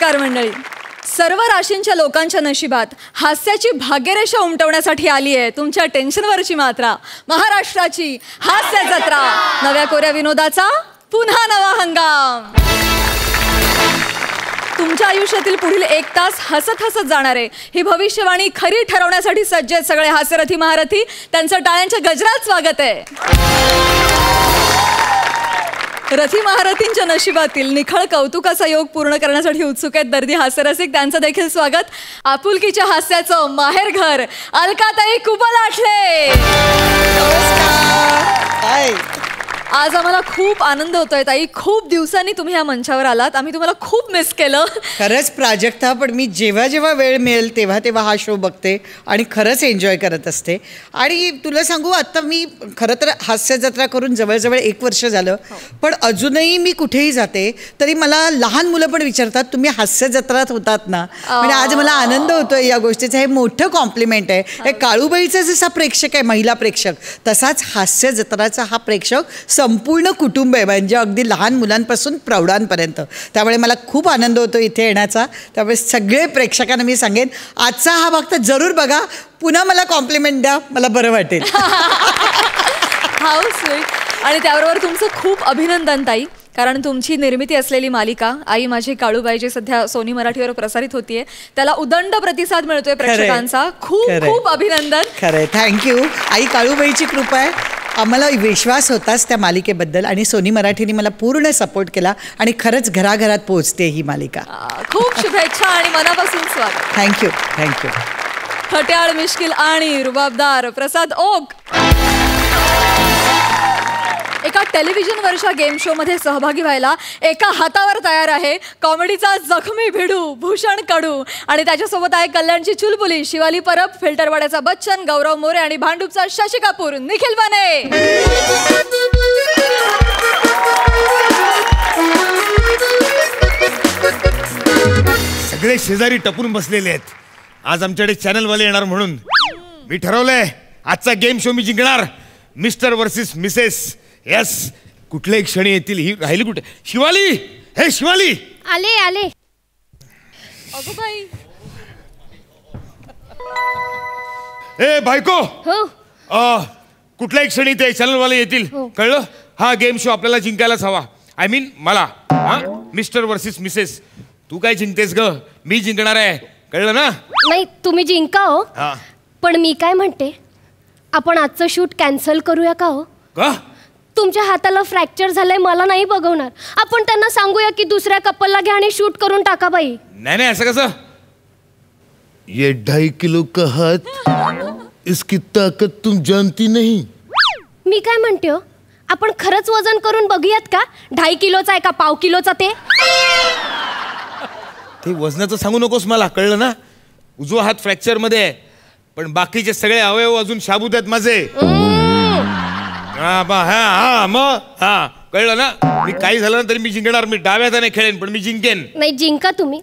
नमस्कार मंडळी. सर्व राशींच्या लोकांच्या नशिबात हास्याची भाग्यरेषा उमटवण्यासाठी आली आहे तुमच्या टेन्शनवरची मात्रा. महाराष्ट्राची हास्य जत्रा. नव्या कोऱ्या विनोदाचा पुन्हा नवा हंगाम. तुमच्या आयुष्यातील पुढील 1 तास हसत हसत जाणार आहे ही भविष्यवाणी खरी ठरवण्यासाठी सज्ज आहेत सगळे हास्यरथी महारथी. त्यांचं टाळ्यांच्या गजरात स्वागत आहे. रथी महारथींच्या नशिबातील निखळ कौतुकाचा योग पूर्ण करण्यासाठी उत्सुक आहेत दर्दी हास्यरसिक. त्यांचं देखील स्वागत. आपुलकीच्या हास्याचं माहेरघर अलकाताई कुबलाटले. आज आम्हाला खूप आनंद होतोय ताई. खूप दिवसांनी तुम्ही या मंचावर आलात. आम्ही तुम्हाला खूप मिस केलं. खरंच प्राजक्ता, पण मी जेव्हा जेव्हा वेळ मिळेल तेव्हा तेव्हा हा शो बघते आणि खरंच एन्जॉय करत असते. आणि तुला सांगू, आता मी खरं तर हास्य जत्रा करून जवळजवळ 1 वर्ष झालं, पण अजूनही मी कुठेही जाते तरी मला लहान मुलं पण विचारतात तुम्ही हास्य जत्रात होतात ना. म्हणजे आज मला आनंद होतोय या गोष्टीचा. हे मोठं कॉम्प्लिमेंट आहे. हे काळूबाईचा जसा प्रेक्षक आहे महिला प्रेक्षक, तसाच हास्य जत्राचा हा प्रेक्षक संपूर्ण कुटुंब आहे, म्हणजे अगदी लहान मुलांपासून प्रौढांपर्यंत. त्यामुळे मला खूप आनंद होतो इथे येण्याचा. त्यामुळे सगळे प्रेक्षकांना मी सांगेन आजचा हा भाग तर जरूर बघा. पुन्हा मला कॉम्प्लिमेंट द्या, मला बरं वाटेल. How sweet. आणि त्याबरोबर तुमचं खूप अभिनंदन ताई, कारण तुमची निर्मिती असलेली मालिका आई माझी काळूबाई जी सध्या सोनी मराठीवर प्रसारित होतीये त्याला उदंड प्रतिसाद मिळतोय प्रेक्षकांचा. खूप खूप अभिनंदन. खरंय, थँक्यू. आई काळूबाईची कृपा आहे. आम्हाला विश्वास होताच त्या मालिकेबद्दल आणि सोनी मराठीने मला पूर्ण सपोर्ट केला आणि खरंच घराघरात पोहोचते ही मालिका. खूप शुभेच्छा आणि मनापासून स्वागत. थँक्यू. थँक्यू. खट्याळ मिश्किल आणि रुबाबदार प्रसाद ओक एका टेलिव्हिजनवरच्या गेम शो मध्ये सहभागी व्हायला एका हातावर तयार आहे कॉमेडीचा जखमी भिडू भूषण कडू. आणि त्याच्यासोबत आहे कल्याणची चुलबुली शिवाली परब, फिल्टरवाड्याचा बच्चन गौरव मोरे आणि भांडूपचा शशी कपूर निखिल बने. सगळे शेजारी टपून बसलेले आहेत. आज आमच्याकडे चॅनलवाले येणार म्हणून मी ठरवलंय आजचा गेम शो मी जिंकणार. Mister versus Mrs. यस. कुठल्याही क्षणी येतील. ही राहिली कुठे? शिवाली. हे शिवाली. आले आले. अगो बाई. ए बायको. हो. कुठल्याही क्षणी ते चॅनलवाले येतील. कळलं? हा गेम शो आपल्याला जिंकायलाच हवा. आय मीन मला. Mister versus Mrs. तू काय जिंकतेस ग? मी जिंकणार आहे. कळलं ना? नाही, तुम्ही जिंका हो. पण मी काय म्हणते, आपण आजचं शूट कॅन्सल करूया का हो? का? तुमच्या हाताला फ्रॅक्चर झालंय, मला नाही बघवणार. आपण त्यांना सांगूया की दुसऱ्या कपलला घ्या आणि शूट करून टाका बाई. नाही नाही, असं कसं? ये 2.5 किलो का हाथ, इसकी ताकत तुम जानती नहीं. मी काय म्हणते हो, आपण खरंच वजन करून बघूयात का? 2.5 किलोचा आहे का पाव किलोचा? ते वजनाचं सांगू नकोस मला. कळलं ना? उजवा हात फ्रॅक्चर मध्ये आहे, पण बाकीचे सगळे अवयव अजून शाबूत आहेत माझे. कळलं ना? मी काही झालं ना तरी मी जिंकणार. मी डाव्या हाताने खेळेन पण मी जिंकेन. नाही, जिंका तुम्ही.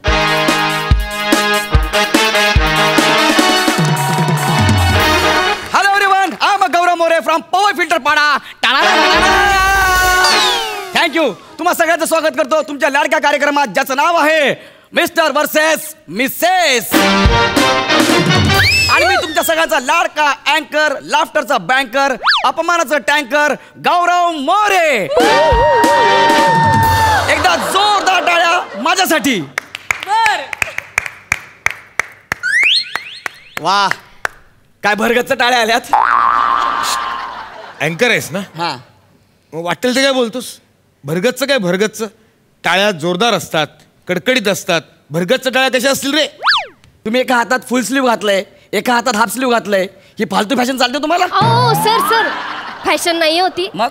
Hello everyone, I am Gaurav More from पॉवर फिल्टर पाडा. थँक्यू. तुम्हा सगळ्यांचं स्वागत करतो तुमच्या लाडक्या कार्यक्रमात ज्याचं नाव आहे मिस्टर वर्सेस मिसेस. आणि मी तुमच्या सगळ्यांचा लाडका अँकर, लाफ्टरचा बँकर, अपमानाचा टँकर गौरव मोरे. एकदा जोरदार टाळ्या माझ्यासाठी. वा, काय भरगच्च टाळ्या आल्यात. अँकर आहेस ना? हा. वाटेल ते काय बोलतोस? भरगच्च काय भरगच्च? टाळ्या जोरदार असतात, कडकडीत असतात. भरगच्च टाळ्या कशा असतील रे? तुम्ही एका हातात फुल स्लीव घातलंय, एका हातात हाफ स्लीव घातलंय. ही फालतू फॅशन चालते तुम्हाला? ओ सर, फॅशन नाही होती. मग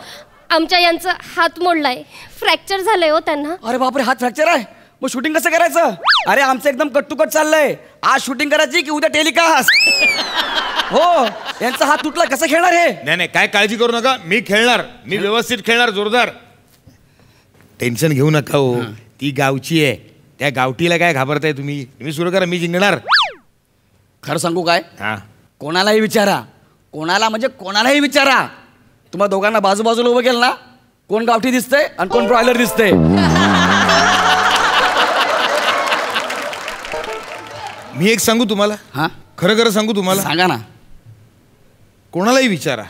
आमच्या यांचं हात मोडलाय, फ्रॅक्चर झालंय हो त्यांना. अरे बापरे, हात फ्रॅक्चर आहे. मग शूटिंग कसं करायचं? अरे आमचं एकदम कट टू कट चाललंय. आज शूटिंग करायची की उद्या टेलिकास्ट? हो, यांचा हात तुटला, कसं खेळणार हे? नाही नाही, काय काळजी करू नका. मी खेळणार. मी व्यवस्थित खेळणार, जोरदार. टेन्शन घेऊ नका हो. ती गावची आहे, त्या गावठीला काय घाबरताय तुम्ही? तुम्ही सुरू करा, मी जिंकणार. खरं सांगू काय? हा. कोणालाही विचारा, कोणालाही विचारा. तुम्हा दोघांना बाजूबाजूला उभं केलं ना, कोण गावठी दिसतंय आणि कोण ब्रॉयलर दिसतंय. मी एक सांगू तुम्हाला, हा खरं खरं सांगू तुम्हाला, सांगा ना. कोणालाही विचारा,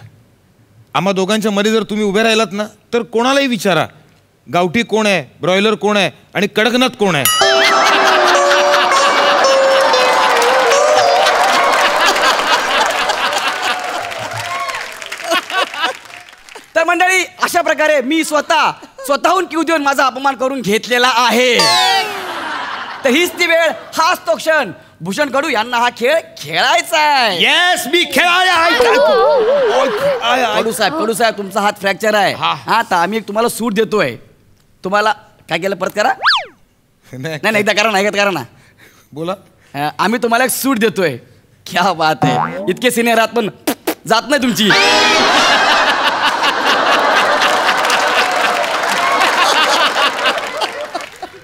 आम्हा दोघांच्या मध्ये जर तुम्ही उभे राहिलात ना तर कोणालाही विचारा, गावठी कोण आहे, ब्रॉयलर कोण आहे आणि कडकनाथ कोण आहे. तर मंडळी, अशा प्रकारे मी स्वतःहून क्यू देऊन माझा अपमान करून घेतलेला आहे. तर हीच ती वेळ, हाच तो क्षण. भूषण कडू यांना हा खेळ खेळायचा आहे. येस, मी खेळाया. कडू साहेब तुमचा हात फ्रॅक्चर आहे. हा तर आम्ही तुम्हाला सूट देतोय. तुम्हाला काय केलं, परत करा. नाही एकदा करा ना, करा ना. बोला. आम्ही तुम्हाला एक सूट देतोय. क्या बात आहे, इतके सिनियर आहात पण जात नाही तुमची.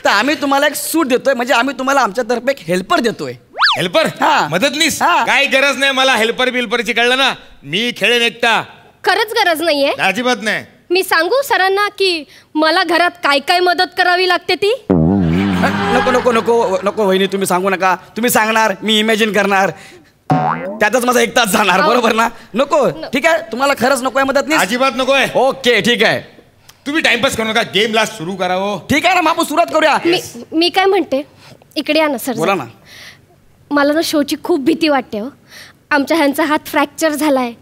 तर आम्ही तुम्हाला एक सूट देतोय, म्हणजे आम्ही तुम्हाला आमच्यातर्फे एक हेल्पर देतोय. हेल्पर? हा. मदतनीस? हा. काय गरज नाही मला हेल्पर बिल्परची, कळलं ना. मी खेळेन एकटा. खरंच गरज नाहीये. अजिबात नाही. मी सांगू सरांना की मला घरात काय काय मदत करावी लागते ती. नको नको नको नको वहिनी, तुम्ही सांगू नका. तुम्ही सांगणार, मी इमॅजिन करणार, त्यातच माझा 1 तास जाणार. बरोबर ना. नको. ठीक आहे, तुम्हाला खरंच नको आहे मदत नाही? अजिबात नकोय. ओके ठीक आहे. तुम्ही टाइमपास करू नका, गेमला सुरू करा. हो ठीक आहे ना, मग आपण सुरुवात करूया. मी काय म्हणते, इकडे या ना सर. बोला ना. मला ना शोची खूप भीती वाटते हो. आमच्या ह्यांचा हात फ्रॅक्चर झालाय.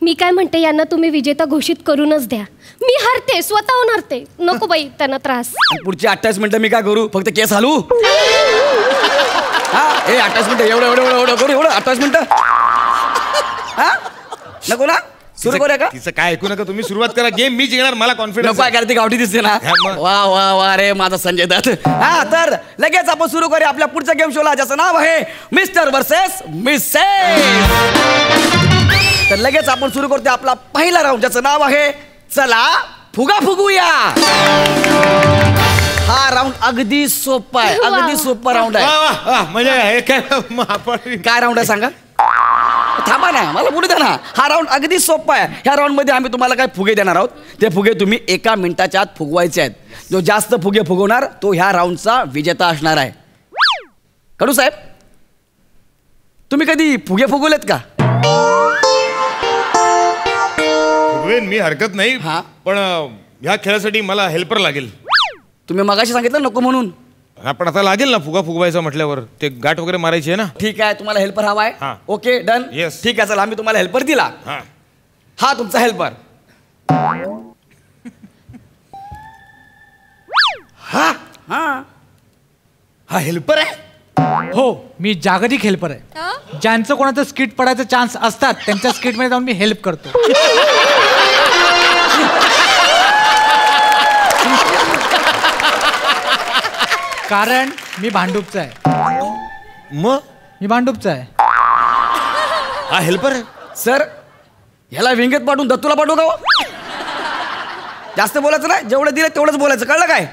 मी काय म्हणते, यांना तुम्ही विजेता घोषित करूनच द्या. मी हरते, स्वतःहून हरते. नको बाई त्यांना त्रास. पुढची 28 मिनिटं मी काय करू, फक्त केस हलवू? हा, 28 मिनिटं एवढं करू, 28 मिनिटं. हा, नको ना. सुरू करूया का? तिचं काय ऐकू नका, तुम्ही सुरुवात करा. गेम मी जिंकणार, मला कॉन्फिडन्स. काय करते, गावठी दिसते ना. हा, मग. वा वा वा रे माझा संजय दत्त. हा, तर लगेच आपण सुरू करूया आपल्या पुढच्या गेम शोला, ज्याचं नाव आहे मिस्टर वर्सेस मिसेस. तर लगेच आपण सुरू करतो आपला पहिला राऊंड, ज्याचं नाव आहे चला फुगा फुगूया. हा राऊंड अगदी सोपा आहे, अगदी सोपा राऊंड आहे. म्हणजे काय राऊंड आहे सांगा? थांबा ना, मला बोलू द्या ना. हा राऊंड अगदी सोपा आहे. ह्या राऊंड मध्ये आम्ही तुम्हाला काय फुगे देणार आहोत. ते फुगे तुम्ही 1 मिनिटाच्या आत फुगवायचे आहेत. जो जास्त फुगे फुगवणार तो ह्या राऊंडचा विजेता असणार आहे. कडू साहेब, तुम्ही कधी फुगे फुगवलेत का? मी हरकत नाही, हा. पण ह्या खेळासाठी मला हेल्पर लागेल. तुम्ही मगाशी सांगितलं नको म्हणून. पण आता लागेल ना, फुगा फुगवायचा म्हटल्यावर ते गाठ वगैरे मारायची आहे ना. ठीक आहे, तुम्हाला हेल्पर हवा आहे. हा. Okay done. Yes. ठीक आहे, चला आम्ही तुम्हाला हेल्पर दिला. हा. हा तुमचा हेल्पर. हा हा हा हेल्पर आहे. हो, मी जागतिक हेल्पर आहे. ज्यांचं कोणाचं स्किट पडायचं चान्स असतात त्यांच्या स्किटमध्ये जाऊन मी हेल्प करतो. कारण मी भांडूपचा आहे. मग मी भांडूपचा आहे. हा हेल्पर आहे. सर, ह्याला विंगेत पाठवून दत्तूला पाठवू का हो? जास्त बोलायचं नाही, जेवढं दिलं तेवढंच बोलायचं, कळलं काय?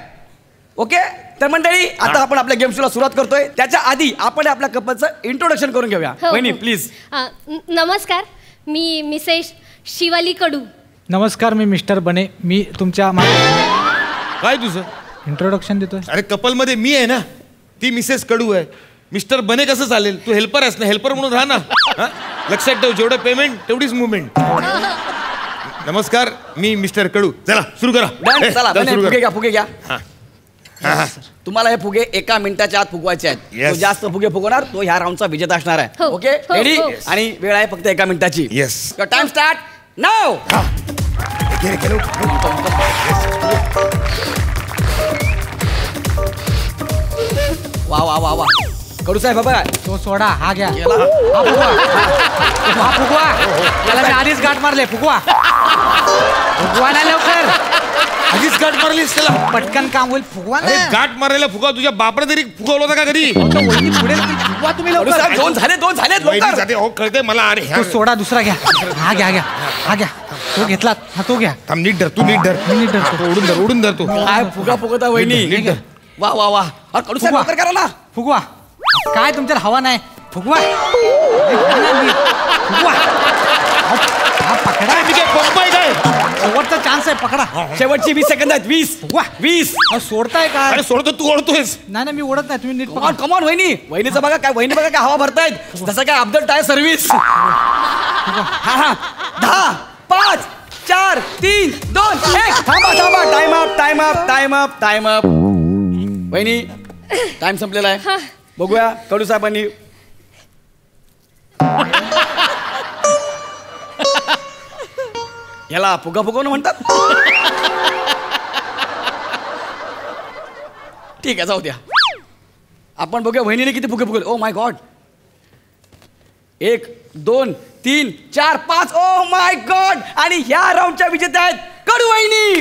ओके. तर मंडळी, आता आपण आपल्या गेम शोला सुरुवात करतोय. त्याच्या आधी आपण आपल्या कपलचं इंट्रोडक्शन करून घेऊया. हो, वहिनी हो. प्लीज. नमस्कार, मी मिसेस शिवाली कडू. नमस्कार, मी मिस्टर बने. मी तुमच्या काय तुझं इंट्रोडक्शन देतोय. अरे कपल मध्ये मी आहे ना, ती मिसेस कडू आहे. मिस्टर बने कसं चालेल? तू हेल्पर आहेस ना, हेल्पर म्हणून राहा ना. हा? लक्षात ठेव, जेवढं पेमेंट तेवढीच मुवमेंट. नमस्कार, मी मिस्टर कडू. चला सुरू करा. डन. चला चल, सुरू फुगे करा. घ्या, फुगे घ्या. हा. हा. तुम्हाला हे फुगे 1 मिनिटाच्या आत फुगवायचे आहेत. Yes. जो जास्त फुगे फुगवणार तो ह्या राऊंडचा विजेता असणार आहे. हो, ओके हो, रेडी? हो. आणि वेळ आहे फक्त 1 मिनिटाची. Yes. टाइम स्टार्ट नाव. वा वा वा वा. कडू साहेब बाबा, तो सोडा, हा घ्या. याला हा फुगवा. हा फुगवा. त्याला मी आधीच गाठ मारले. फुगवा. फुगवा ना लवकर. आधीच गाठ मारलीस त्याला. पटकन काम होईल. फुगवा अरे ना. गाठ मारायला फुगा तुझ्या बापरा तरी फुगवलं होतं का कधी? वहिनी पुढे फुगवा तुम्ही कडू लवकर. साहेब, दोन झालेत वहिनी लवकर. जाते. हो कळते मला. अरे तो सोडा दुसरा घ्या. हा घ्या, घ्या. हा घ्या. तो घेतला. हा तो घ्या. थांब, नीट धर, तू नीट धर. मी नीट धरतो. तो ओढून धर तू. काय फुगा फुगवता वहिनी? नीट धर. वा वा वा. अरे कडू साहेब फुगवा. लवकर करा ना. फुगवा. काय तुमच्यात हवा नाही? फुगवा. फुगवा. हा पकडा. काय, मी काय पंप आहे काय? शेवटचा चान्स आहे पकडा. शेवटची 20 सेकंद आहेत. 20. सोडताय काय? अरे सोडतो तू ओढतोयस. नाही मी ओढत नाही, तुम्ही नीट कमॉन कमॉन वहिनीचं बघा काय, वहिनी बघा काय हवा भरतायत जसं काय अब्दुल टाय सर्व्हिस. हा 10 5 4 3 2 1 थांबा. Time up. वहिनी टाइम संपलेला आहे. बघूया कडू साहेबांनी याला फुगा फुगवणं म्हणतात. ठीक आहे जाऊ द्या. आपण बघूया वहिनीने किती फुगे फुगवले. Oh my God. 1 2 3 4 5. Oh my God. आणि ह्या राऊंडच्या विजेत्या आहेत कडू वहिनी.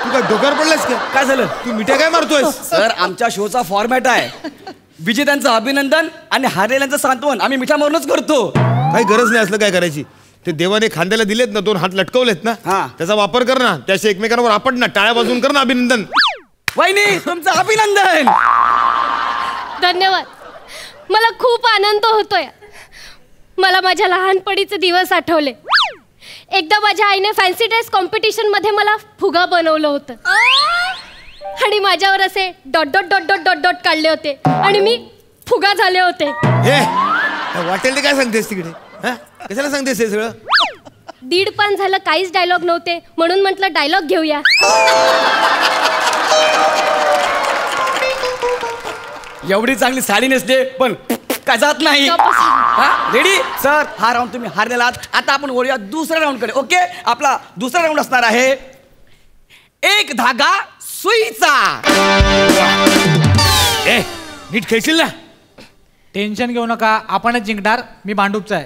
तू काय डोक्यावर पडलास का? काय झालं? तू मिठ्या काय मारतोय? सर आमच्या शोचा फॉर्मॅट आहे विजेत्यांचं अभिनंदन आणि हारलेल्यांचं सांत्वन आम्ही मिठा मारूनच करतो. काही गरज नाही असलं काय करायची. ते देवाने खांद्याला दिलेत ना, 2 हात लटकवलेत ना, हा. त्याचा वापर कर ना. त्याशी एकमेकांवर आपण ना टाळ्या वाजवून कर ना अभिनंदन. वहिनी तुमचं अभिनंदन. धन्यवाद. मला खूप आनंद होतोय. मला माझ्या लहानपणीचे दिवस आठवले. एकदा माझ्या आईने फॅन्सी ड्रेस कॉम्पिटिशन मध्ये मला फुगा बनवलं होतं आणि माझ्यावर असे dot dot dot dot dot dot काढले होते आणि मी फुगा झाले होते. हे वाटेल ते काय सांगतेस तिकडे? हा? कशाला सांगतेस हे सगळं? 1.5 पान झालं, काहीच डायलॉग नव्हते म्हणून म्हटलं डायलॉग घेऊया. एवढी चांगली साडी नेसते पण काय जात नाही. Ready sir. हा राऊंड तुम्ही हारलेला आहात. आता आपण वळूया दुसऱ्या राऊंड कडे. ओके आपला दुसरा राऊंड असणार आहे 1 धागा सुईचा. ए नीट खेळशील ना? टेन्शन घेऊ नका, आपणच जिंकणार. मी भांडूपचा आहे.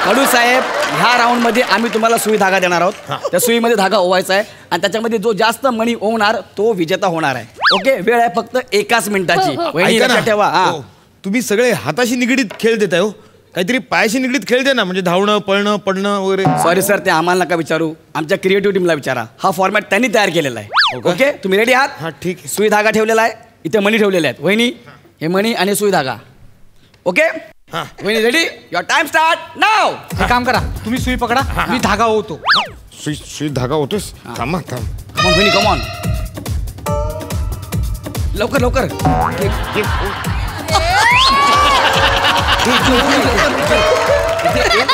कडू साहेब ह्या राऊंड मध्ये आम्ही तुम्हाला सुई धागा देणार आहोत. त्या सुईमध्ये धागा ओवायचा आहे आणि त्याच्यामध्ये जो जास्त मणी ओवणार तो विजेता होणार आहे. ओके वेळ आहे फक्त 1 मिनिटाची. वहिनी ऐका ना. लक्षात ठेवा. हो. तुम्ही सगळे हाताशी निगडीत खेळ देताय हो. काहीतरी पायाशी निगडीत खेळ दे ना, म्हणजे धावणं पळणं पडणं वगैरे. सॉरी सर ते आम्हाला नका विचारू, आमच्या क्रिएटिव्ह टीमला विचारा. हा फॉर्मॅट त्यांनी तयार केलेला आहे. ओके तुम्ही रेडी आहात? हा ठीक आहे. सुई धागा ठेवलेला आहे. इथे मणी ठेवलेले आहेत. वहिनी हे मणी आणि सुई धागा. ओके हा. वहिनी रेडी? युअर टाइम स्टार्ट नाव. एक काम करा, तुम्ही सुई पकडा, मी धागा ओवतो. सुई धागा होतोस. थांब. वहिनी कम ऑन. लवकर लवकर.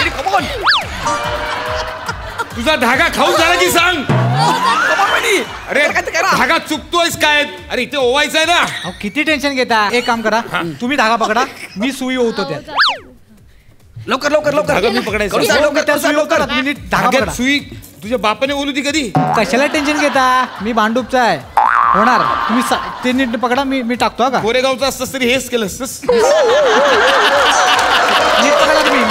Come on. तुझा धागा खाऊन झाला की सांग. अरे करा. धागा चुकतोयस काय? अरे इथे ओवायचा आहे ना. अहो, किती टेन्शन घेता. एक काम करा, तुम्ही धागा पकडा, मी सुई ओवतो त्यात. लवकर लवकर लवकर. धागा मी पकडायचा. करू साहेब, लवकर, त्या करू साहेब, सुई ओवतो, लवकर. तुम्ही नीट धागा धाग्यात पकडा. सुई तुझ्या बापाने बोलू ती कधी? कशाला टेन्शन घेता, मी भांडूपचा आहे. होणार. तुम्ही ते नीट पकडा, मी टाकतो. का कोरेगावचा असतंस तरी हेच केलं असतंस. नीट पकडा तुम्ही.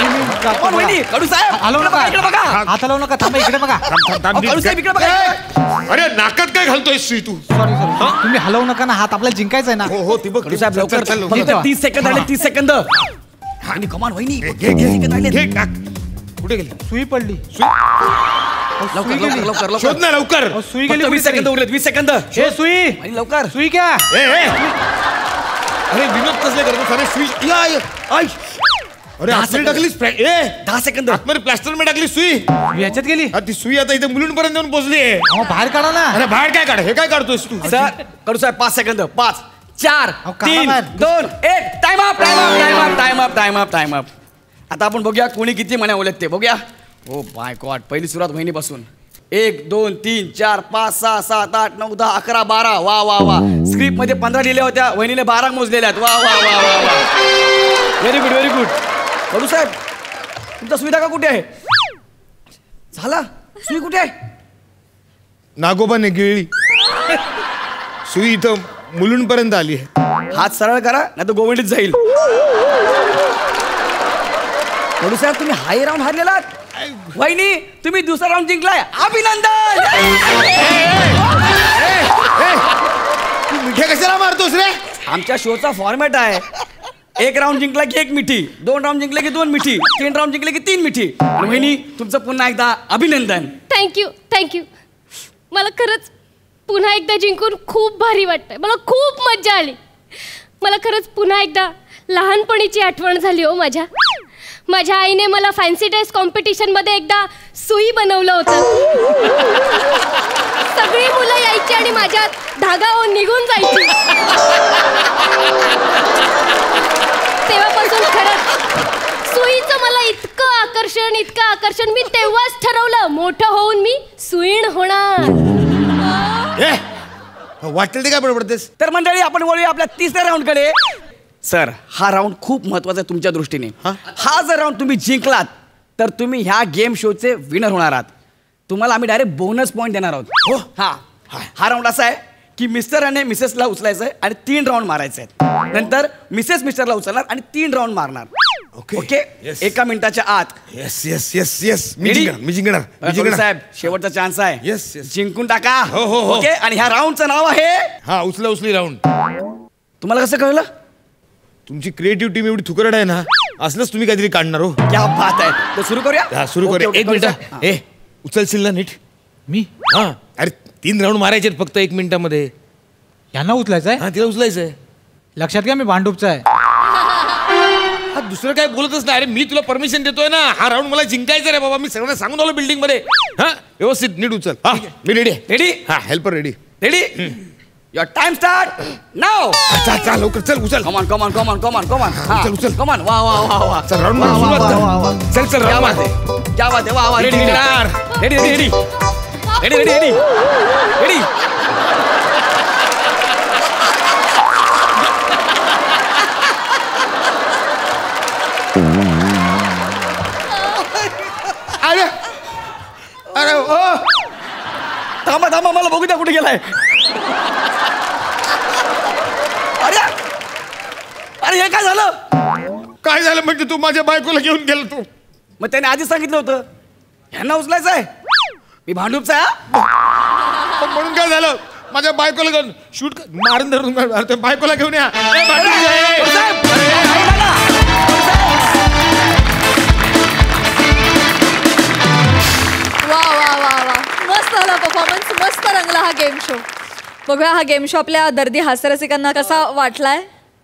Come on, वहिनी. कडू साहेब हलवू नका, इकडे बघा. हात हलवू नका. थांबा, इकडे बघा. अहो, कडू साहेब इकडे बघा. अरे नाकात काय घालतोय सुई तू? सॉरी तुम्ही हलवू नका ना, हात आपल्याला जिंकायचा आहे ना. हो ती बघ. कडू साहेब लवकर. चल, फक्त ठेवा. 30 सेकंद आणि 30 सेकंद. आणि कमान वहिनी. घे 30 सेकंद राहिले. घे टाक. कुठे गेली? सुई पडली. लवकर लवकर लवकर लवकर. शोध ना लवकर. अहो, सुई फक्त गेली 20 सेकंद उरलेत. 20 सेकंद. हे सुई आणि लवकर. सुई क्या? अरे विनोद कसले करतो सारे सुई. आई अरे 10 आतमध्ये सेकंद. टाकलीस 10 सेकंद. आतमध्ये प्लास्टर मध्ये टाकली सुई. याच्यात गेली. हा, ती सुई आता इथे मुलुंडपर्यंत येऊन पोहोचली आहे. अहो, बाहेर काढा ना. अरे बाहेर काय काढ? हे काय काढतोयस तू? सर कडू साहेब 5 सेकंद. 5 4 अहो, काढा 3 बाहेर. 2 1 टाइम अप. Time up. आता आपण बघूया कोणी किती मण्या ओलेत ते बघूया. Oh my God. पहिली सुरुवात वहिनीपासून. 1 2 3 4 5 6 7 8 9 10 11 12. वा वा वा. स्क्रिप्ट मध्ये 15 लिहिल्या होत्या, वहिनीने 12 मोजलेल्या आहेत. वा वा वा वा वा. Very good very good. Kadu साहेब तुमचा सुई धागा कुठे आहे? झाला. सुई कुठे आहे? नागोबाने गिळली सुई. इथं मुलुंडपर्यंत आली आहे. हात सरळ करा नाही तर गोवंडीत जाईल. कडू साहेब तुम्ही हाय राऊंड हारलेला. वहिनी तुम्ही दुसरा राऊंड जिंकलाय. अभिनंदन. तू मिठ्या कशाला मारतोस रे? आमच्या शोचा फॉर्मॅट आहे 1 राऊंड जिंकला की 1 मिठी, 2 राऊंड जिंकले की 2 मिठी, 3 राऊंड जिंकले की 3 मिठी. वहिनी तुमचं पुन्हा एकदा अभिनंदन. थँक्यू. मला खरंच पुन्हा एकदा जिंकून खूप भारी वाटतंय. मला खूप मज्जा आली. मला खरंच पुन्हा एकदा लहानपणीची आठवण झाली हो माझ्या. माझ्या आईने मला फॅन्सी ड्रेस कॉम्पिटिशनमध्ये एकदा सुई बनवलं होतं. सगळी मुलं यायची आणि माझ्यात धागा निघून जायची. तेव्हापासून खरंच सुईचं मला इतकं आकर्षण मी तेव्हाच ठरवलं मोठं होऊन मी सुईण होणार. वाटेल ते काय बडबडतेस? तर मंडळी आपण बोलूया आपल्या तिसऱ्या राऊंडकडे. सर हा राऊंड खूप महत्वाचा आहे तुमच्या दृष्टीने. हा जर राऊंड तुम्ही जिंकलात तर तुम्ही ह्या गेम शोचे विनर होणार आहात. तुम्हाला आम्ही डायरेक्ट बोनस पॉईंट देणार आहोत. हो हा राऊंड असा आहे की मिस्टर आणि मिसेसला उचलायचं आहे आणि 3 राऊंड मारायचे आहेत. नंतर मिसेस मिस्टरला उचलणार आणि 3 राऊंड मारणार. ओके 1 मिनिटाच्या आत. येस मी जिंकणार साहेब शेवटचा चान्स आहे. Yes. जिंकून टाका. हो. ओके आणि ह्या राऊंडचं नाव आहे उचली राऊंड. तुम्हाला कसं कळलं? तुमची क्रिएटिव्ह टीम एवढी थुकरड आहे ना, असलंच तुम्ही काहीतरी काढणार हो. क्या बात आहे. तर सुरू करूया. सुरू करूया. Okay, 1 minute. उचलशील ना नीट? मी अरे 3 राऊंड मारायचे फक्त 1 मिनिटामध्ये. यांना उचलायचंय? तिला उचलायचंय. लक्षात घ्या मी भांडूपचा आहे. दुसरं काय बोलतच नाही. अरे मी तुला परमिशन देतोय ना. हा राऊंड मला जिंकायचा रे बाबा. मी सगळ्यांना सांगून आलो बिल्डिंग मध्ये. व्यवस्थित नीट उचल. मी ready. Helper ready. Your time start now. चल लवकर चल उचल. Come on. उचल. Come on. वाह. चल राऊंड सुरुवात कर. चल राऊंड मार. क्या बात है. वाह. रेडी. अरे थांबा मला बघू द्या कुठे गेलाय. अरे हे काय झालं? काय झालं म्हणजे तू माझ्या बायकोला घेऊन गेला तू? मग त्याने आधीच सांगितलं होतं ह्यांना उचलायचं आहे. मी भांडूपचा आहे. म्हणून काय झालं? माझ्या बायकोला घेऊन शूट मारून धरून बायकोला घेऊन या. वा मस्त झाला परफॉर्मन्स. मस्त रंगला हा गेम शो. बघूया हा गेम शो आपल्या दर्दी हास्यरसिकांना कसा वाटलाय.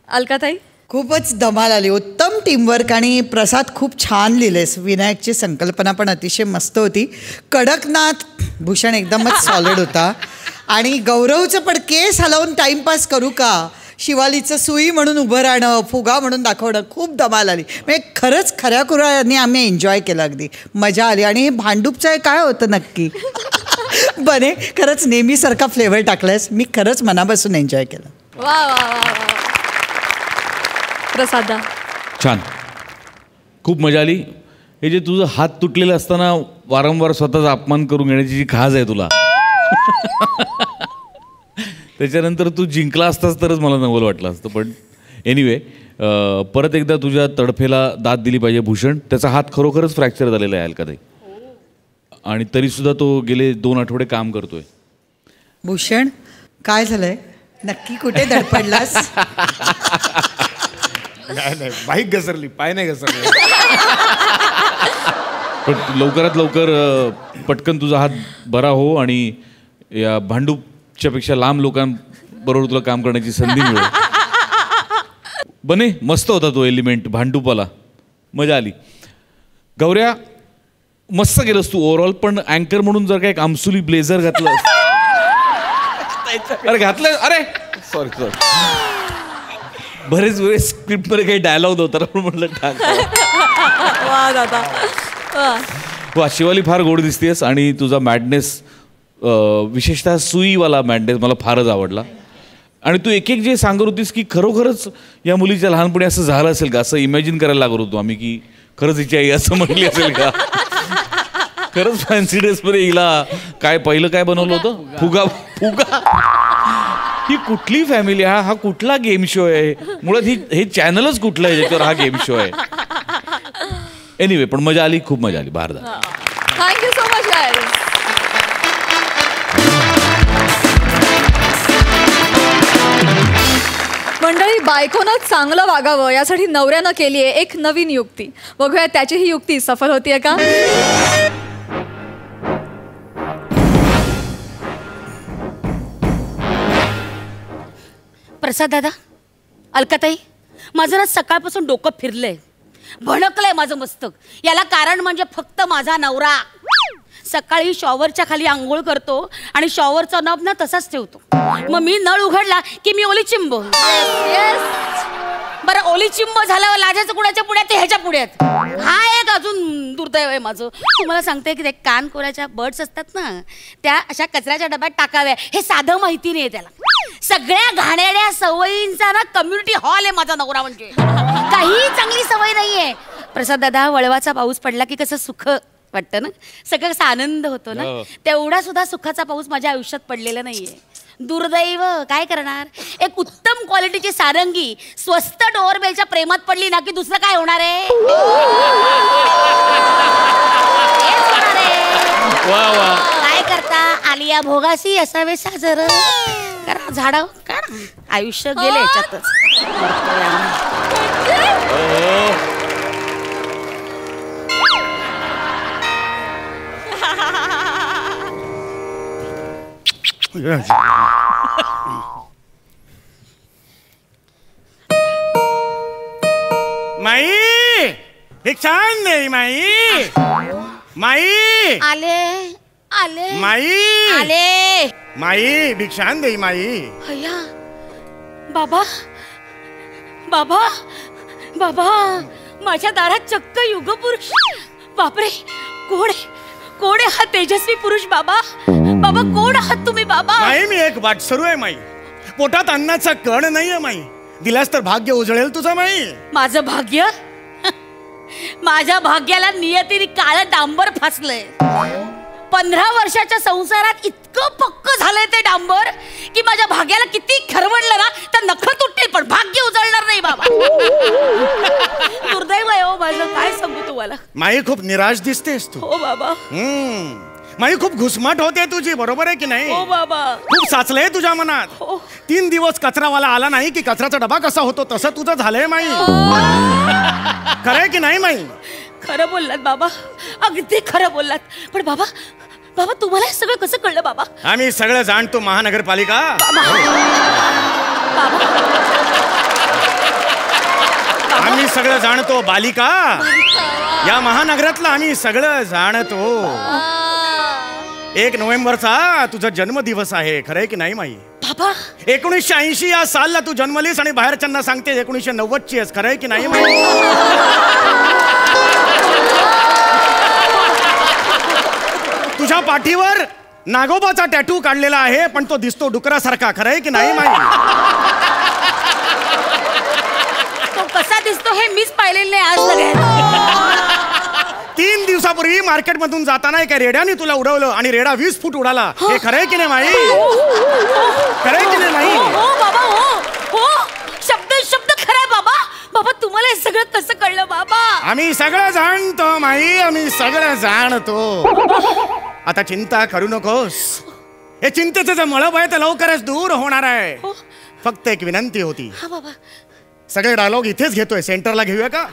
अलकाताई खूपच धमाल आली. उत्तम टीमवर्क आणि प्रसाद खूप छान लिहिलेस. विनायकची संकल्पना पण अतिशय मस्त होती. कडकनाथ भूषण एकदमच सॉलिड होता. आणि गौरवचं पण केस हलवून टाइमपास करू का, शिवालीचं सुई म्हणून उभं राहणं, फुगा म्हणून दाखवणं खूप धमाल आली. म्हणजे खरंच खऱ्या खुऱ्याने आम्ही एन्जॉय केलं. अगदी मजा आली. आणि हे भांडूपचं काय होतं नक्की? बने खरंच नेहमीसारखा फ्लेवर टाकलायस. मी खरंच मनापासून एन्जॉय केलं. वा प्रसादा छान. खूप मजा आली. हे जे तुझं हात तुटलेलं असताना वारंवार स्वतःचा अपमान करून घेण्याची जी खाज आहे तुला, त्याच्यानंतर तू जिंकला असतास तरच मला नवल वाटलं असतं. पण एनिवे परत एकदा तुझ्या तडफेला दाद दिली पाहिजे भूषण. त्याचा हात खरोखरच फ्रॅक्चर झालेला आहे अलकाताई. आणि तरीसुद्धा तो गेले 2 आठवडे काम करतोय. भूषण काय झालंय नक्की? कुठे धडपडलास? नाही बाईक घसरली, पाय नाही घसरले. पण लवकरात लवकर पटकन तुझा हात बरा हो आणि या भांडूपच्या पेक्षा लांब लोकांबरोबर तुला काम करण्याची संधी मिळेल. बने मस्त होता तो एलिमेंट भांडूपाला. मजा आली. गौऱ्या मस्त गेलंस तू ओव्हरऑल. पण अँकर म्हणून जर का एक आमसुली ब्लेझर घातलं. अरे घातलं. अरे सॉरी बरेच वेळेस स्क्रिप्टमध्ये काही डायलॉग नव्हता पण म्हटलं टाक. वा शिवाली फार गोड दिसतेस. आणि तुझा मॅडनेस विशेषतः सुईवाला मॅडनेस मला फारच आवडला. आणि तू एक जे सांगत होतीस की खरोखरच या मुलीच्या लहानपणी असं झालं असेल का, असं इमॅजिन करायला लागत होतो आम्ही की खरंच हिची आई असं म्हटली असेल का. खरंच फॅन्सी ड्रेसमध्ये हिला काय पहिलं काय बनवलं होतं? फुगा. ही कुठली फॅमिली? हा कुठला गेम शो आहे? मुळात हे चॅनलच कुठलं आहे ज्याच्यावर हा गेम शो आहे? एनिवे पण मजा आली. खूप मजा आली. बाहेर जा. Thank you so much guys. मंडळी बायकोनं चांगलं वागावं यासाठी नवऱ्यानं केली आहे एक नवीन युक्ती. बघूया त्याची ही युक्ती सफल होतीये का. प्रसाद दादा, अलकाताई, माझं ना सकाळपासून डोकं फिरलंय, भणकलंय माझं मस्तक. याला कारण म्हणजे फक्त माझा नवरा. सकाळी शॉवरच्या खाली आंघोळ करतो आणि शॉवरचा नब ना तसाच ठेवतो. मग मी नळ उघडला की मी ओली चिंब. बरं, ओली चिंब झाल्यावर लाजाचं कुणाच्या पुढ्यात, ह्याच्या पुढ्यात. हा एक अजून दुर्दैव आहे माझं. तुम्हाला सांगते की ते कानकोऱ्याच्या बर्ड्स असतात ना, त्या अशा कचऱ्याच्या डब्यात टाकाव्या हे साधं माहिती नाही त्याला. सगळ्या घाणेरड्या सवयींचा ना कम्युनिटी हॉल आहे माझा नवरा. म्हणजे काही चांगली सवय नाहीये. प्रसाद दादा, वळवाचा पाऊस पडला की कसं सुख वाटतं ना, सगळं कसा आनंद होतो ना, तेवढा सुद्धा सुखाचा पाऊस माझ्या आयुष्यात पडलेला नाहीये. दुर्दैव, काय करणार. एक उत्तम क्वालिटीची सारंगी स्वस्त डोअरबेलच्या प्रेमात पडली ना की दुसरं काय होणार आहे. काय करता, आलिया भोगासी असावे साजर. करा झाडा का आयुष्य गेले याच्यातच. माई, एक छान नाही माई. माई आले आले माई आले. माई भिक्षान दे माई. अय्या बाबा, बाबा, बाबा, माझ्या दारात चक्क युगपुरुष. बापरे, कोण कोण हा तेजस्वी पुरुष. बाबा, बाबा, कोण आहात तुम्ही बाबा. माई, मी एक वाटसरू आहे माई. पोटात अन्नाचा कण नाहीये माई. दिलास तर भाग्य उजळेल तुझं माई. माझं भाग्य, माझ्या भाग्याला नियतीने काळं डांबर फासलंय. 15 वर्षाच्या संसारात इतकं पक्क झालंय ते डांबर की माझ्या भाग्याला किती खरवडलं ना तर नखं तुटतील पण भाग्य उजळणार नाही बाबा. दुर्दैव आहे हो माझं, काय सांगू तुम्हाला. माई, खूप निराश दिसतेस तू. हो बाबा. माई, खूप घुसमट होते तुझी, बरोबर आहे की नाही. हो बाबा. खूप साचलंय तुझ्या मनात. 3 दिवस कचरावाला आला नाही की कचऱ्याचा डबा कसा होतो तसं तुझं झालंय माई. खरंय की नाही माई. खरं बोललात बाबा, अगदी खरं बोललात. पण बाबा, बाबा, तुम्हाला हे सगळं कसं कळलं बाबा. आम्ही सगळं जाणतो महानगरपालिका. आम्ही सगळं जाणतो बालिका. या महानगरातलं आम्ही सगळं जाणतो. 1 नोव्हेंबरचा तुझा जन्मदिवस आहे, खरंय की नाही माई. बाबा, 1980 या सालला तू जन्मलीस आणि बाहेरच्यांना सांगते 1990 ची आहेस, खरंय की नाही माई. तुझ्या पाठीवर नागोबाचा टॅटू काढलेला आहे पण तो दिसतो डुकरासारखा, खरंय की नाही माई. तो कसा दिसतो हे मीच पाहिलेलं नाही आज सगळ्यात. 3 दिवसापूर्वी मार्केटमधून जाताना एका रेड्याने तुला उडवलं आणि रेडा 20 फूट उडाला. हे खरंय की नाही माई. खरंय की नाही माई. हो बाबा, हो हो, शब्द शब्द खरंय बाबा. बाबा, तुम्हाला हे सगळं कसं कळलं बाबा. आम्ही सगळं जाणतो माई, आम्ही सगळं जाणतो. आता चिंता करू नकोस. हे चिंतेचं जे मळब आहे ते लवकरच दूर होणार आहे. फक्त एक विनंती होती. हा बाबा. सगळे डायलॉग इथेच घेतोय, सेंटरला घेऊया का.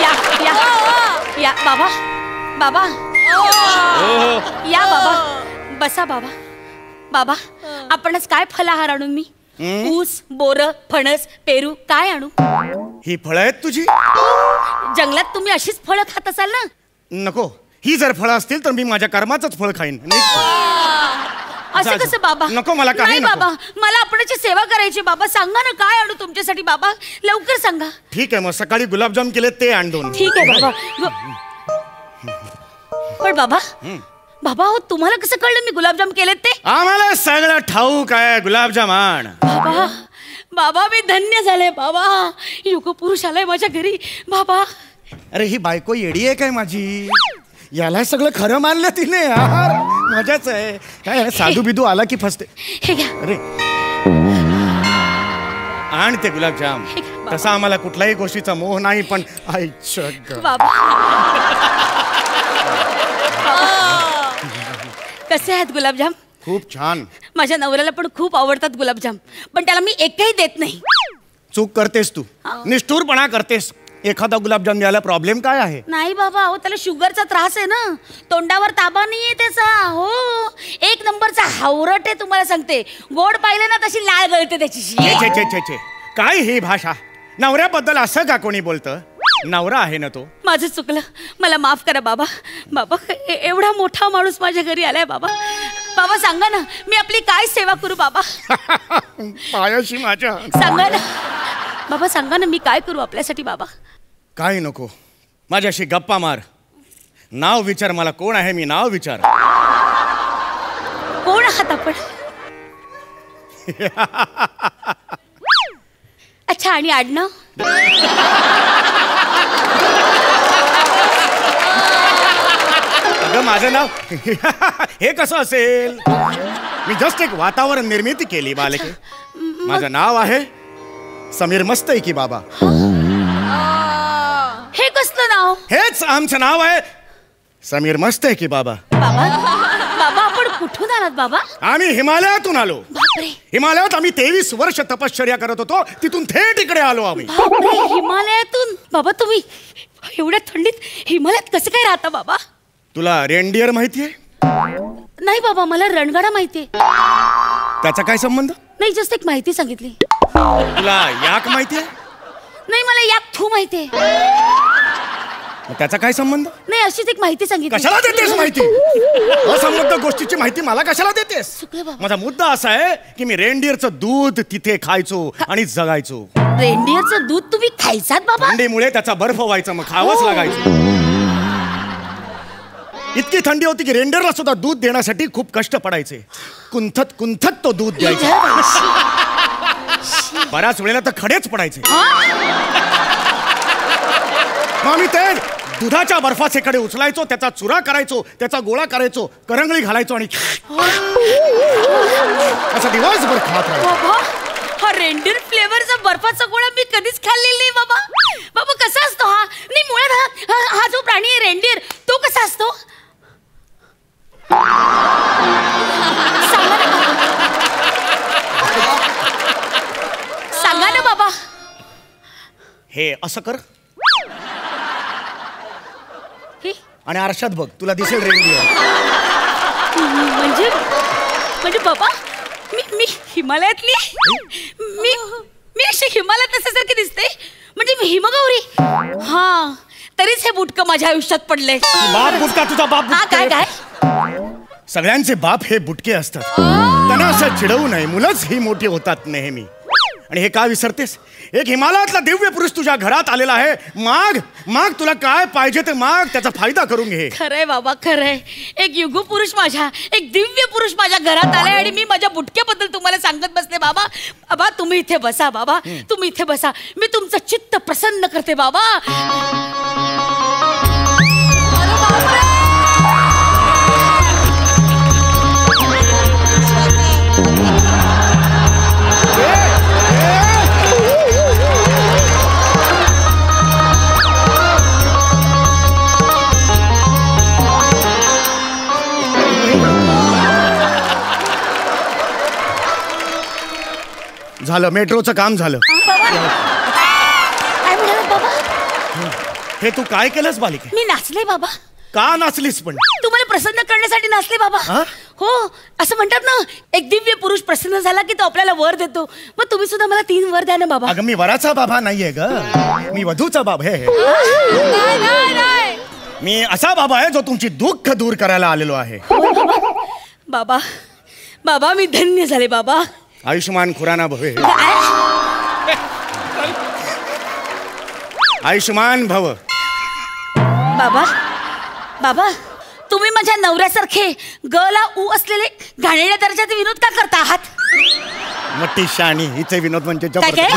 या या या बाबा, बाबा, या बाबा, बसा बाबा. बाबा, आपणच काय फलाहार आणून मी. ऊस, बोर, फणस, पेरू काय आणू. ही फळं आहेत तुझी. जंगलात तुम्ही अशीच फळं खात असाल ना. नको, ही जर फळं असतील तर मी माझ्या कर्माचंच फळ खाईन. असं कसं बाबा. नको, मला काही नको. बाबा, मला आपणाची सेवा करायची बाबा. सांगा ना काय आणू तुमच्यासाठी बाबा, लवकर सांगा. ठीक आहे, मग सकाळी गुलाबजाम केले ते आण 2. ठीक आहे बाबा. पण बाबा, बाबा, हो तुम्हाला कसं कळलं मी गुलाबजाम केलेत ते. आम्हाला सगळं ठाऊक आहे. गुलाबजाम आण. बाबा, बाबा, मी धन्य झाले बाबा. युग पुरुष आलाय माझ्या घरी बाबा. अरे, ही बायको येडी आहे काय माझी. याला सगळं खरं मानलं तिने यार. मजाच आहे काय. साधू बिदू आला की फसते. हे घ्या. अरे, आण ते गुलाबजाम. तसा आम्हाला कुठल्याही गोष्टीचा मोह नाही पण बाबा. कसे आहेत गुलाबजाम. खूप छान. माझ्या नवऱ्याला पण खूप आवडतात गुलाबजाम पण त्याला मी एकही देत नाही. चूक करतेस तू, निष्ठुरपणा करतेस. एखादा गुलाबजाम द्यायला प्रॉब्लेम काय आहे? नाही बाबा, अहो त्याला शुगरचा त्रास आहे ना, तोंडावर ताबा नाहीये त्याचा. हो, एक नंबरचा हावरट आहे तुम्हाला सांगते. गोड पाहिले ना तशी लाळ गळते त्याची. छे छे छे छे, काय ही भाषा? नवऱ्याबद्दल असं का कोणी बोलतं? नवरा आहे ना तो. माझं चुकलं, मला माफ करा बाबा. बाबा एवढा मोठा माणूस माझ्या घरी आलाय बाबा. बाबा सांगा ना, मी आपली काय सेवा करू बाबा? पायाशी माझ्या. सांगा ना बाबा, सांगा ना, मी काय करू आपल्यासाठी बाबा? काय नको, माझ्याशी गप्पा मार. नाव विचार मला, कोण आहे मी? नाव विचार. कोण आहात आपण? अच्छा, आणि आडनाव? अगं माझं नाव हे कसं असेल? मी जस्ट एक वातावरण निर्मिती केली बालके. माझं नाव आहे समीर मस्तैकी बाबा. हे कसलं नाव? हेच आमचं नाव आहे, समीर मस्तैकी बाबा. बाबा बाबा, आपण कुठून आलात बाबा? आम्ही हिमालयातून आलो. बापरे हिमालयात आम्ही 23 वर्ष तपश्चर्या करत होतो, तिथून थेट इकडे आलो आम्ही. बापरे, हिमालयातून? बाबा तुम्ही एवढ्या थंडीत हिमालयात कसं काय राहता बाबा? तुला रेनडियर माहितीये? नाही बाबा, मला रणगाडा माहितीये. त्याचा काय संबंध? नाही, जस्ट एक माहिती सांगितली. तुला याक माहितीये? नाही, मला याक थू माहितीये. मग त्याचा काय संबंध? नाही, अशीच एक माहिती सांगितली. कशाला देतेस माहिती? असंबद्ध गोष्टीची माहिती मला कशाला देतेस? चुकलं बाबा. माझा मुद्दा असा आहे की मी रेनडियरचं दूध तिथे खायचो आणि जगायचो. रेनडियरचं दूध तुम्ही खायचात बाबा? थंडीमुळे त्याचा बर्फ व्हायचा, मग खावंच लागायचं. इतकी थंडी होती की रेनडियरला सुद्धा दूध देण्यासाठी खूप कष्ट पडायचे. कुंथत कुंथत तो दूध द्यायचा. बऱ्याच वेळेला तर खडेच पडायचे. मग आम्ही ते दुधाच्या बर्फाचेकडे उचलायचो, त्याचा चुरा करायचो, त्याचा गोळा करायचो, करंगळी घालायचो आणि असं दिवसभर खात राहायचो. बाबा, हा रेनडियर फ्लेवरचा बर्फाचा गोळा मी कधीच खाल्लेला नाही बाबा. बाबा कसा असतो हा? नाही, मुळात हा जो प्राणी आहे रेनडियर, तो कसा असतो? सांगा ना बाबा. हे असं कर आणि आरशात बघ, तुला दिसेल रेनडियर. म्हणजे बाबा, मी हिमालयातली? मी अशी हिमालयात असल्यासारखी दिसते? म्हणजे मी हिमगौरी? हा, तरीच हे बुटकं माझ्या आयुष्यात पडले. बाप बुटका तुझा बाप? हा, काय काय? सगळ्यांचे बाप हे बुटके असतात. त्यांना असं चिडवू नये, मुलंच ही मोठी होतात नेहमी. आणि हे का विसरतेस? एक हिमालयातला दिव्य पुरुष तुझ्या घरात आलेला आहे. माग माग, तुला काय पाहिजे ते माग, त्याचा फायदा करून घे. खरंय बाबा, खरंय. एक युग पुरुष माझ्या, एक दिव्य पुरुष माझ्या घरात आलाय आणि मी माझ्या बुटक्याबद्दल तुम्हाला सांगत बसले. बाबा बाबा, तुम्ही इथे बसा. बाबा तुम्ही इथे बसा, मी तुमचं चित्त प्रसन्न करते बाबा. झालं, मेट्रोचं काम झालं. काय म्हणालात बाबा? हे तू काय केलंस बालिके? मी नाचले बाबा. का नाचलीस पण? तुम्हाला प्रसन्न करण्यासाठी नाचले बाबा. हो, असं म्हणतात ना, एक दिव्य पुरुष प्रसन्न झाला की तो आपल्याला वर देतो. मग तुम्ही सुद्धा मला 3 वर द्या ना बाबा. अगं मी वराचा बाबा नाहीये ग, मी वधूचा बाब आहे. मी असा बाबा आहे जो तुमची दुःख दूर करायला आलेलो आहे. बाबा बाबा, मी धन्य झाले बाबा. आयुष्मान खुराना भवे. आयुष्मान भव. बाबा बाबा, तुम्ही माझ्या नवऱ्यासारखे गला ऊ असलेले घाणेरड्या दर्जाचे विनोद का करता आहात? मोठी शहाणी हिचे विनोद म्हणजे काय काय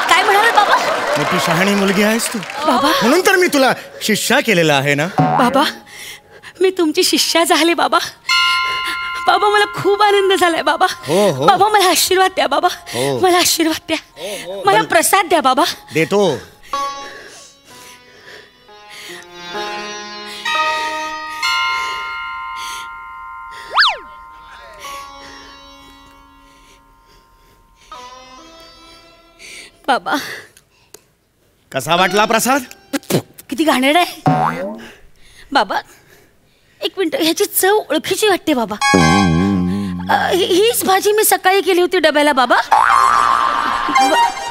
काय म्हणाले बाबा? मोठी शहाणी मुलगी आहेस तू बाबा. म्हणून तर मी तुला शिष्या केलेला आहे ना. बाबा, मी तुमची शिष्या झाले बाबा. बाबा, मला खूप आनंद झालाय बाबा. हो. बाबा, मला आशीर्वाद द्या बाबा. मला आशीर्वाद द्या. मला प्रसाद द्या बाबा. देतो. बाबा कसा वाटला प्रसाद? किती घाणेरडा आहे बाबा. एक मिनिट, ह्याची चव ओळखीची वाटते बाबा. हीच भाजी मी सकाळी केली होती डब्याला बाबा.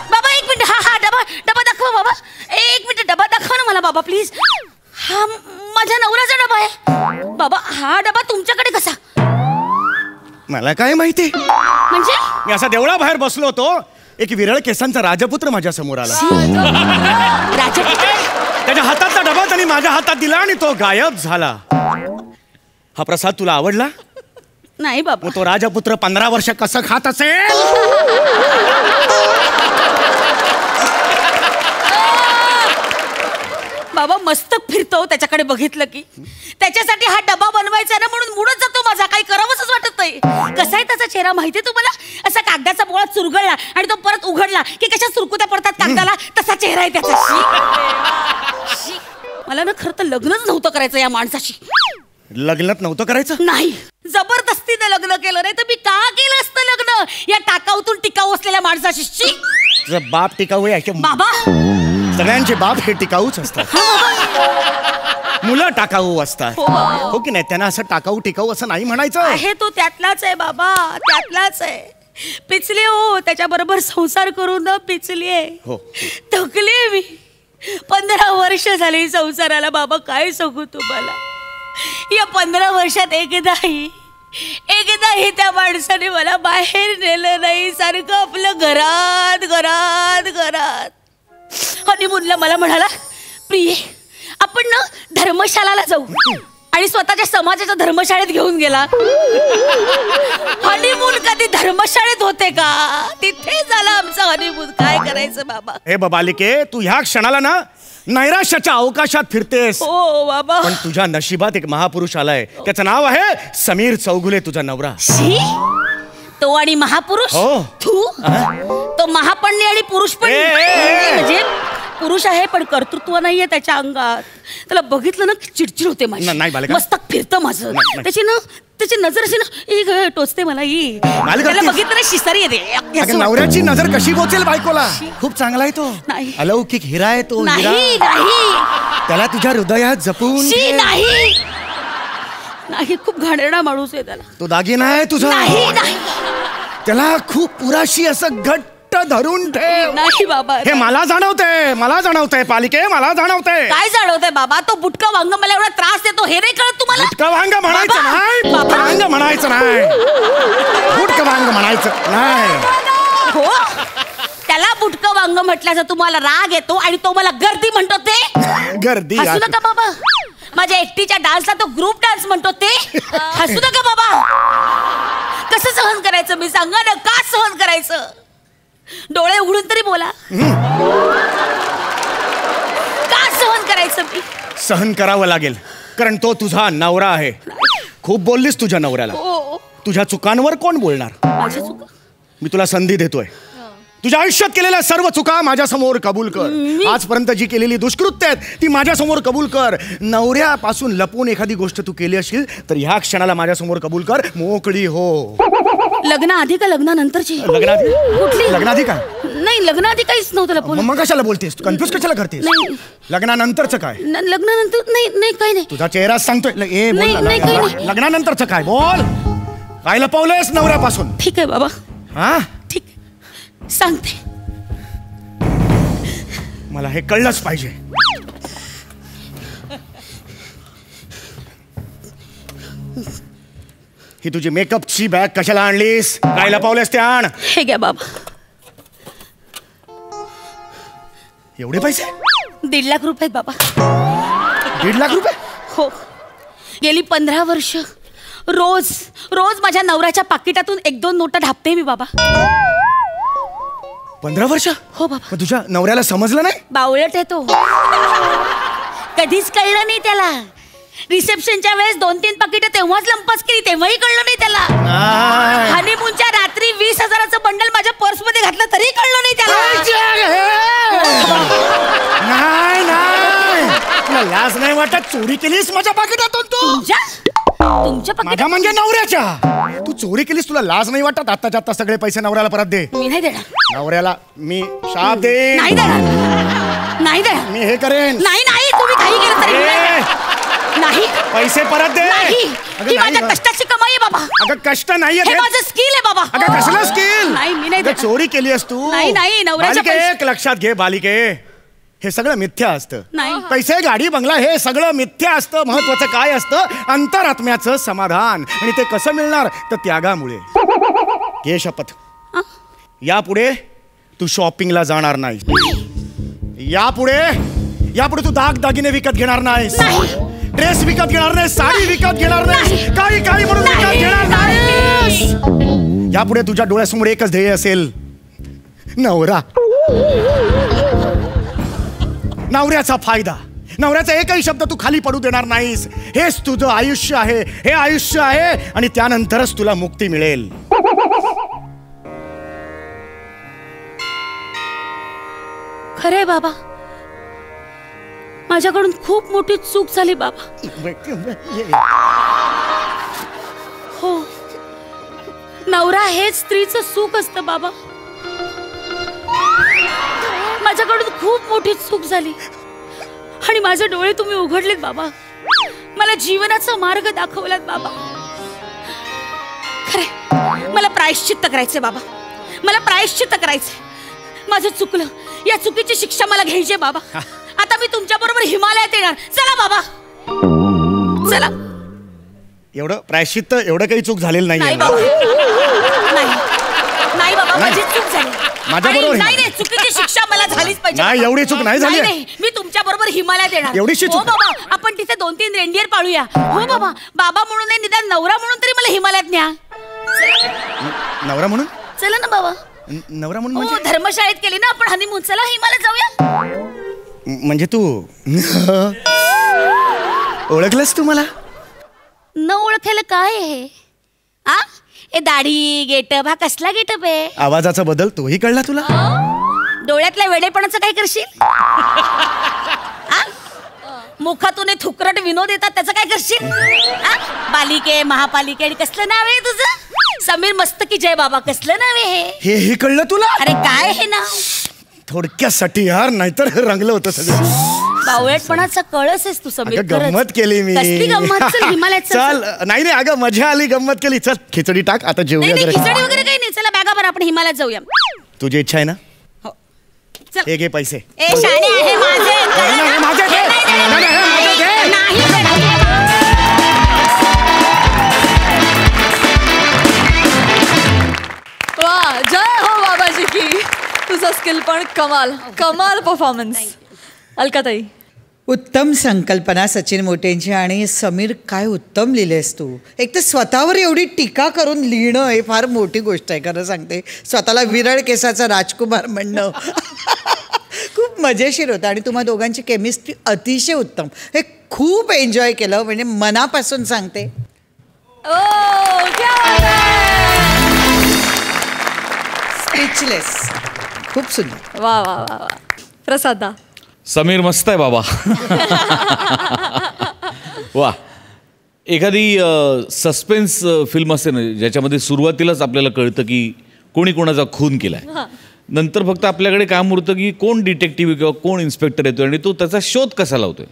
बाबा एक मिनिट, हा डबा दाखवा बाबा. एक मिनिट, डबा दाखवा ना मला बाबा प्लीज. हा माझ्या नवऱ्याचा डबा आहे बाबा. हा डबा तुमच्याकडे कसा? मला काय माहिती, म्हणजे मी असा देवळाबाहेर बसलो होतो, एक विरळ केसांचा राजपुत्र माझ्या समोर आला. राजपुत्र? त्याच्या हातातला डबा त्यांनी माझ्या हातात दिला आणि तो गायब झाला. हा प्रसाद तुला आवडला? नाही बाबा. मग तो राजपुत्र 15 वर्ष कसं खात असेल? बाबा मस्त फिरतो, त्याच्याकडे बघितलं की. त्याच्यासाठी हा डबा बनवायचा ना म्हणून मूडच जातो माझा. काही करावंच वाटत नाही. कसा आहे त्याचा चेहरा माहितीये तुम्हाला? असा कागदाचा बोळा चुरगळला आणि तो परत उघडला की कशा सुरकुत्या पडतात कागदाला, तसा चेहरा आहे त्याचा. शी. मला ना खरं तर लग्नच नव्हतं करायचं या माणसाशी. लग्नात नव्हतं करायचं? नाही, जबरदस्तीने लग्न केलं. नाही तर मी का केलं असतं लग्न या टाकाऊतून टिकाऊ असलेल्या माणसाशी. शी. तुझं बाप टिकाऊ आहे बाबा. सगळ्यांचे बाप हे टिकाऊच असतात. मुलं टाकाऊ असतात, हो की नाही? त्यांना असं टाकाऊ टिकाऊ असं नाही म्हणायचं. आहे तो त्यातलाच आहे बाबा, त्यातलाच आहे. पिचले हो, त्याच्याबरोबर संसार करून ना पिचली आहे. हो. थकले मी. 15 वर्ष झाली संसाराला बाबा. काय सांगू तुम्हाला? या 15 वर्षात एकदाही त्या माणसाने मला बाहेर नेलं नाही. सारखं आपलं घरात घरात घरात. हनीमूनला मला म्हणाला, प्रिये आपण ना धर्मशालाला जाऊ, आणि स्वतःच्या समाजाच्या धर्मशाळेत घेऊन गेला. हनीमून कधी धर्मशाळेत होते का? तिथे झाला आमचा हनीमून. काय करायचं बाबा? हे बालिके, तू ह्या क्षणाला ना नैराश्याच्या अवकाशात फिरतेस. हो बाबा. पण तुझ्या नशिबात एक महापुरुष आलाय. त्याचं नाव आहे समीर चौगुले, तुझा नवरा. तो आणि महापुरुष? हो. तो महापण्य आणि पुरुष पण म्हणजे पुरुष आहे पण कर्तृत्व नाहीये त्याच्या अंगात. त्याला बघितलं ना चिडचिड होते माझी. नाही बालिका. मस्तक फिरतं माझं. त्याची नजर अशी ना टोचते मला. त्याला बघितलं ना शिसारी येते. नवऱ्याची नजर कशी पोचेल बायकोला? खूप चांगला आहे तो. नाही. अलौकिक हिरा आहे तो. नाही. त्याला तुझ्या हृदयात जपून. नाही, खूप घाणेरडा माणूस आहे त्याला. तो दागिना आहे तुझा. नाही. त्याला खूप पुराशी असं घट्ट धरून ठेव. नाही बाबा. हे मला जाणवतंय पालिके, मला जाणवतंय. काय जाणवतंय बाबा? तो बुटका वांग मला एवढा त्रास देतो हे नाही कळत तुम्हाला? बुटका वांग म्हणायचं नाही. वांग म्हणायचं नाही. बुटका वांग म्हणायचं नाही. हो, त्याला बुटका वांग म्हटल्याचा तुम्हाला राग येतो आणि तो मला गर्दी म्हणतो ते. गर्दी हसू नका बाबा. माझ्या एकटीच्या डान्सला तो ग्रुप डान्स म्हणतो ते. हसू नका बाबा. कसं सहन करायचं मी? सांगा ना, का सहन करायचं? डोळे उघडून तरी बोला. का सहन करायचं मी? सहन करावं लागेल, कारण तो तुझा नवरा आहे. खूप बोललीस तुझ्या नवऱ्याला. तुझ्या चुकांवर कोण बोलणार? माझ्या चुका? मी तुला संधी देतोय. तुझ्या आयुष्यात केलेल्या सर्व चुका माझ्या समोर कबूल कर. आजपर्यंत जी केलेली दुष्कृत्य आहेत ती माझ्या समोर कबूल कर. नवऱ्यापासून लपून एखादी गोष्ट तू केली असशील तर ह्या क्षणाला माझ्या समोर कबूल कर. मोकळी हो. लग्नाआधी का लग्नानंतरची? लग्नाआधी. कुठली? लग्नाआधी काय? नाही, लग्नाआधी काहीच नव्हतं लपून. मग कशाला बोलतेस? तू कन्फ्युज कशाला करतेस? लग्नानंतरचं काय? लग्नानंतर नाही काही नाही. तुझा चेहरा सांगतोय. नाही, काही नाही. लग्नानंतरचं काय? बोल. काय लपवलंयस नवऱ्यापासून? ठीक आहे बाबा. हा, ठीक सांगते. मला हे कळलंच पाहिजे. ही तुझी मेकअपची बॅग कशाला आणलीस? काय लपवलेस ते आण. हे घ्या बाबा. एवढे पैसे? 1.5 लाख रुपये बाबा. 1.5 लाख रुपये? हो. गेली 15 वर्ष रोज माझ्या नवऱ्याच्या पाकिटातून 1-2 नोटा ढापते मी बाबा. 15 वर्ष? हो बाबा. तुझ्या नवऱ्याला समजलं नाही? बावळट आहे तो. कधीच कळलं नाही त्याला. रिसेप्शनच्या वेळेस 2-3 पाकिटं तेव्हाच लंपास केली, तेव्हाही कळलं नाही त्याला. हनीमूनच्या रात्री 20,000चं बंडल माझ्या पर्स मध्ये घातलं तरी कळलं नाही त्याला. नाही, तुला लाज नाही वाटत? चोरी केलीस माझ्या पाकिटातून तू? तुमच्या माझ्या म्हणजे नवऱ्याच्या. तू चोरी केलीस, तुला लाज नाही वाटत? आत्ताच्या आत्ता सगळे पैसे नवऱ्याला परत दे. मी नाही देणार. नवऱ्याला मी शाप दे. नाही देणार. नाही देणार. मी हे करेन. नाही नाही तुम्ही काही केलं तरी ए, नाही. पैसे परत दे. नाही अगं, ही नाही माझ्या गं. कष्टाची कमाई आहे बाबा. अगं कष्ट नाहीये हे ते. माझं स्किल आहे बाबा. अगं कसलं स्किल? नाही मी नाही अगं, देणार. चोरी केली आहेस तू. नाही, नाही, नवऱ्याच्या बालिके, एक लक्षात घे बालिके, हे सगळं मिथ्या असतं. नाही. पैसे, गाडी, बंगला हे सगळं मिथ्या असतं. महत्वाचं काय असतं? अंतरात्म्याचं समाधान. आणि ते कसं मिळणार? तर त्यागामुळे. घे शपथ, यापुढे तू शॉपिंगला जाणार नाही. यापुढे तू दागिने विकत घेणार नाहीस. ड्रेस विकत घेणार नाही. साडी विकत घेणार नाही. काही म्हणून विकत घेणार नाहीस. यापुढे तुझ्या डोळ्यासमोर एकच ध्येय असेल, नवरा. नवऱ्याचा फायदा. नवऱ्याचा एकही शब्द तू खाली पडू देणार नाहीस. हेच तुझं आयुष्य आहे. हे आयुष्य आहे आणि त्यानंतरच तुला मुक्ती मिळेल. खरंय बाबा, माझ्याकडून खूप मोठी चूक झाली बाबा. हो, नवरा हेच स्त्रीचं सुख असतं बाबा. माझ्याकडून खूप मोठी चूक झाली आणि माझे डोळे तुम्ही उघडलेत बाबा. मला जीवनाचा मार्ग दाखवलात बाबा. खरे मला प्रायश्चित्त करायचंय बाबा. मला प्रायश्चित्त करायचंय. माझं चुकलं. या चुकीची शिक्षा मला घ्यायची बाबा. आता मी तुमच्या बरोबर हिमालयात येणार. चला बाबा, चला. एवढं प्रायश्चित्त, एवढं काही चूक झालेलं नाही नाही. बाबा, नाही बाबा, माझी चूक झाली. माझ्याबरोबर नाही नाही, चुकीची शिक्षा मला झालीच पाहिजे. नाही, एवढी चूक नाही झाली. नाही, मी तुमच्या बरोबर हिमालयात येणार. एवढीशी हो चूक? बाबा, आपण तिथे 2-3 रेंडियर पाळूया. हो बाबा, बाबा म्हणून नाही, निदान नवरा म्हणून तरी मला हिमालयात न्या. नवरा म्हणून? चला ना बाबा. नवरा म्हणून हो, म्हणजे? धर्मशाळेत केली ना आपण हनीमून. चला हिमालयात जाऊया. म्हणजे तू ओळखलंस तू मला? न ओळखायला काय आहे? आ ए दाढी, गेटअप, हा कसला गेटअप आहे? आवाजाचा बदल तोही कळला तुला? डोळ्यातल्या वेडेपणाचं काय करशील? आ? मुखातून थुकरट विनोद येतात, त्याचं काय करशील? आ? बालिके, महापालिके आणि कसलं नाव आहे तुझं? समीर मस्तकी जय बाबा, कसलं नाव आहे हे? हे कळलं तुला? अरे काय हे नाव? थोडक्यासाठी यार, नाहीतर रंगलं होतं सगळं. बावळटपणाचा कळस आहेस तू समीर. अगं, गंमत केली मी. कसली गंमत? चल हिमालयात चल. नाही अगं, मजा आली, गंमत केली. चल खिचडी टाक, आता जेवूया नाही, जरा. खिचडी वगैरे काही नाही. चला बॅगा भर, आपण हिमालयात जाऊया. तुझी इच्छा आहे ना? हो. चल. हे घे पैसे. ए शाणे आहे माझे. हे माझे दे. नाही, हे माझे दे. नाही. वा, जय हो बाबाजी की. तुझं स्किल पण कमाल परफॉर्मन्स. अलकाताई. उत्तम संकल्पना सचिन मोटेंची. आणि समीर, काय उत्तम लिहिलेस तू. एक तर स्वतःवर एवढी टीका करून लिहिणं हे फार मोठी गोष्ट आहे, खरं सांगते. स्वतःला विरळ केसाचा राजकुमार म्हणणं खूप मजेशीर होतं. आणि तुम्हा दोघांची केमिस्ट्री अतिशय उत्तम. हे खूप एन्जॉय केलं, म्हणजे मनापासून सांगते. स्पीचलेस. खूप सुंदर. वा वा वा वा. प्रसादा. समीर मस्त आहे बाबा. वा. एखादी सस्पेन्स फिल्म असते ना, ज्याच्यामध्ये सुरुवातीलाच आपल्याला कळतं की कोणी कोणाचा खून केलाय, नंतर फक्त आपल्याकडे काम उरतं की कोण डिटेक्टिव्ह किंवा कोण इन्स्पेक्टर येतोय आणि तो त्याचा शोध कसा लावतोय.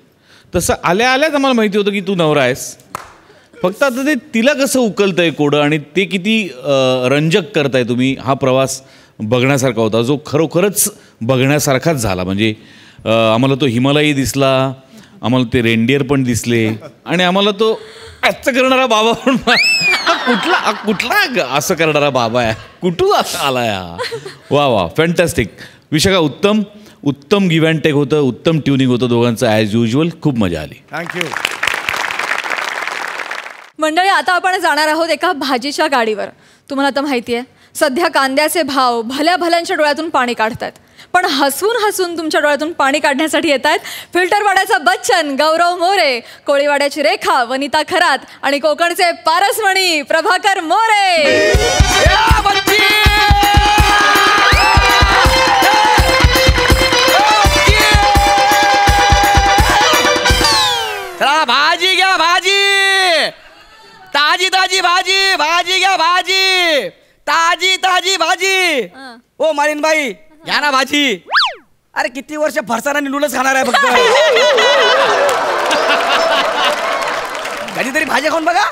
तसं आल्याच आम्हाला माहिती होतं की तू नवरा आहेस. फक्त आता ते तिला कसं उकलतंय कोडं आणि ते किती रंजक करताय तुम्ही, हा प्रवास बघण्यासारखा होता, जो खरोखरच बघण्यासारखाच झाला. म्हणजे आम्हाला तो हिमालयी दिसला, आम्हाला ते रेंडियर पण दिसले आणि आम्हाला तो असं करणारा बाबा पण कुठला असं करणारा बाबा आहे, कुठून आला या. वा फॅन्टॅस्टिक. विशाखा, उत्तम गिव्ह अँड टेक होतं, उत्तम ट्युनिंग होतं दोघांचं ॲज युजल. खूप मजा आली. थँक्यू. मंडळी, आता आपण जाणार आहोत एका भाजीच्या गाडीवर. तुम्हाला आता माहिती आहे, सध्या कांद्याचे भाव भल्यांच्या डोळ्यातून पाणी काढतात. पण हसून तुमच्या डोळ्यातून पाणी काढण्यासाठी येत आहेत फिल्टरवाड्याचा बच्चन गौरव मोरे, कोळीवाड्याची रेखा वनिता खरात आणि कोकणचे पारसमणी प्रभाकर मोरे. चला भाजी घ्या, भाजी ताजी ताजी भाजी. भाजी घ्या, भाजी ताजी ताजी भाजी. ओ मालिनबाई, घ्या ना भाजी. अरे किती वर्ष फरसाना निवडूनच खाणार आहे फक्त. कधीतरी भाज्या खाऊन बघा.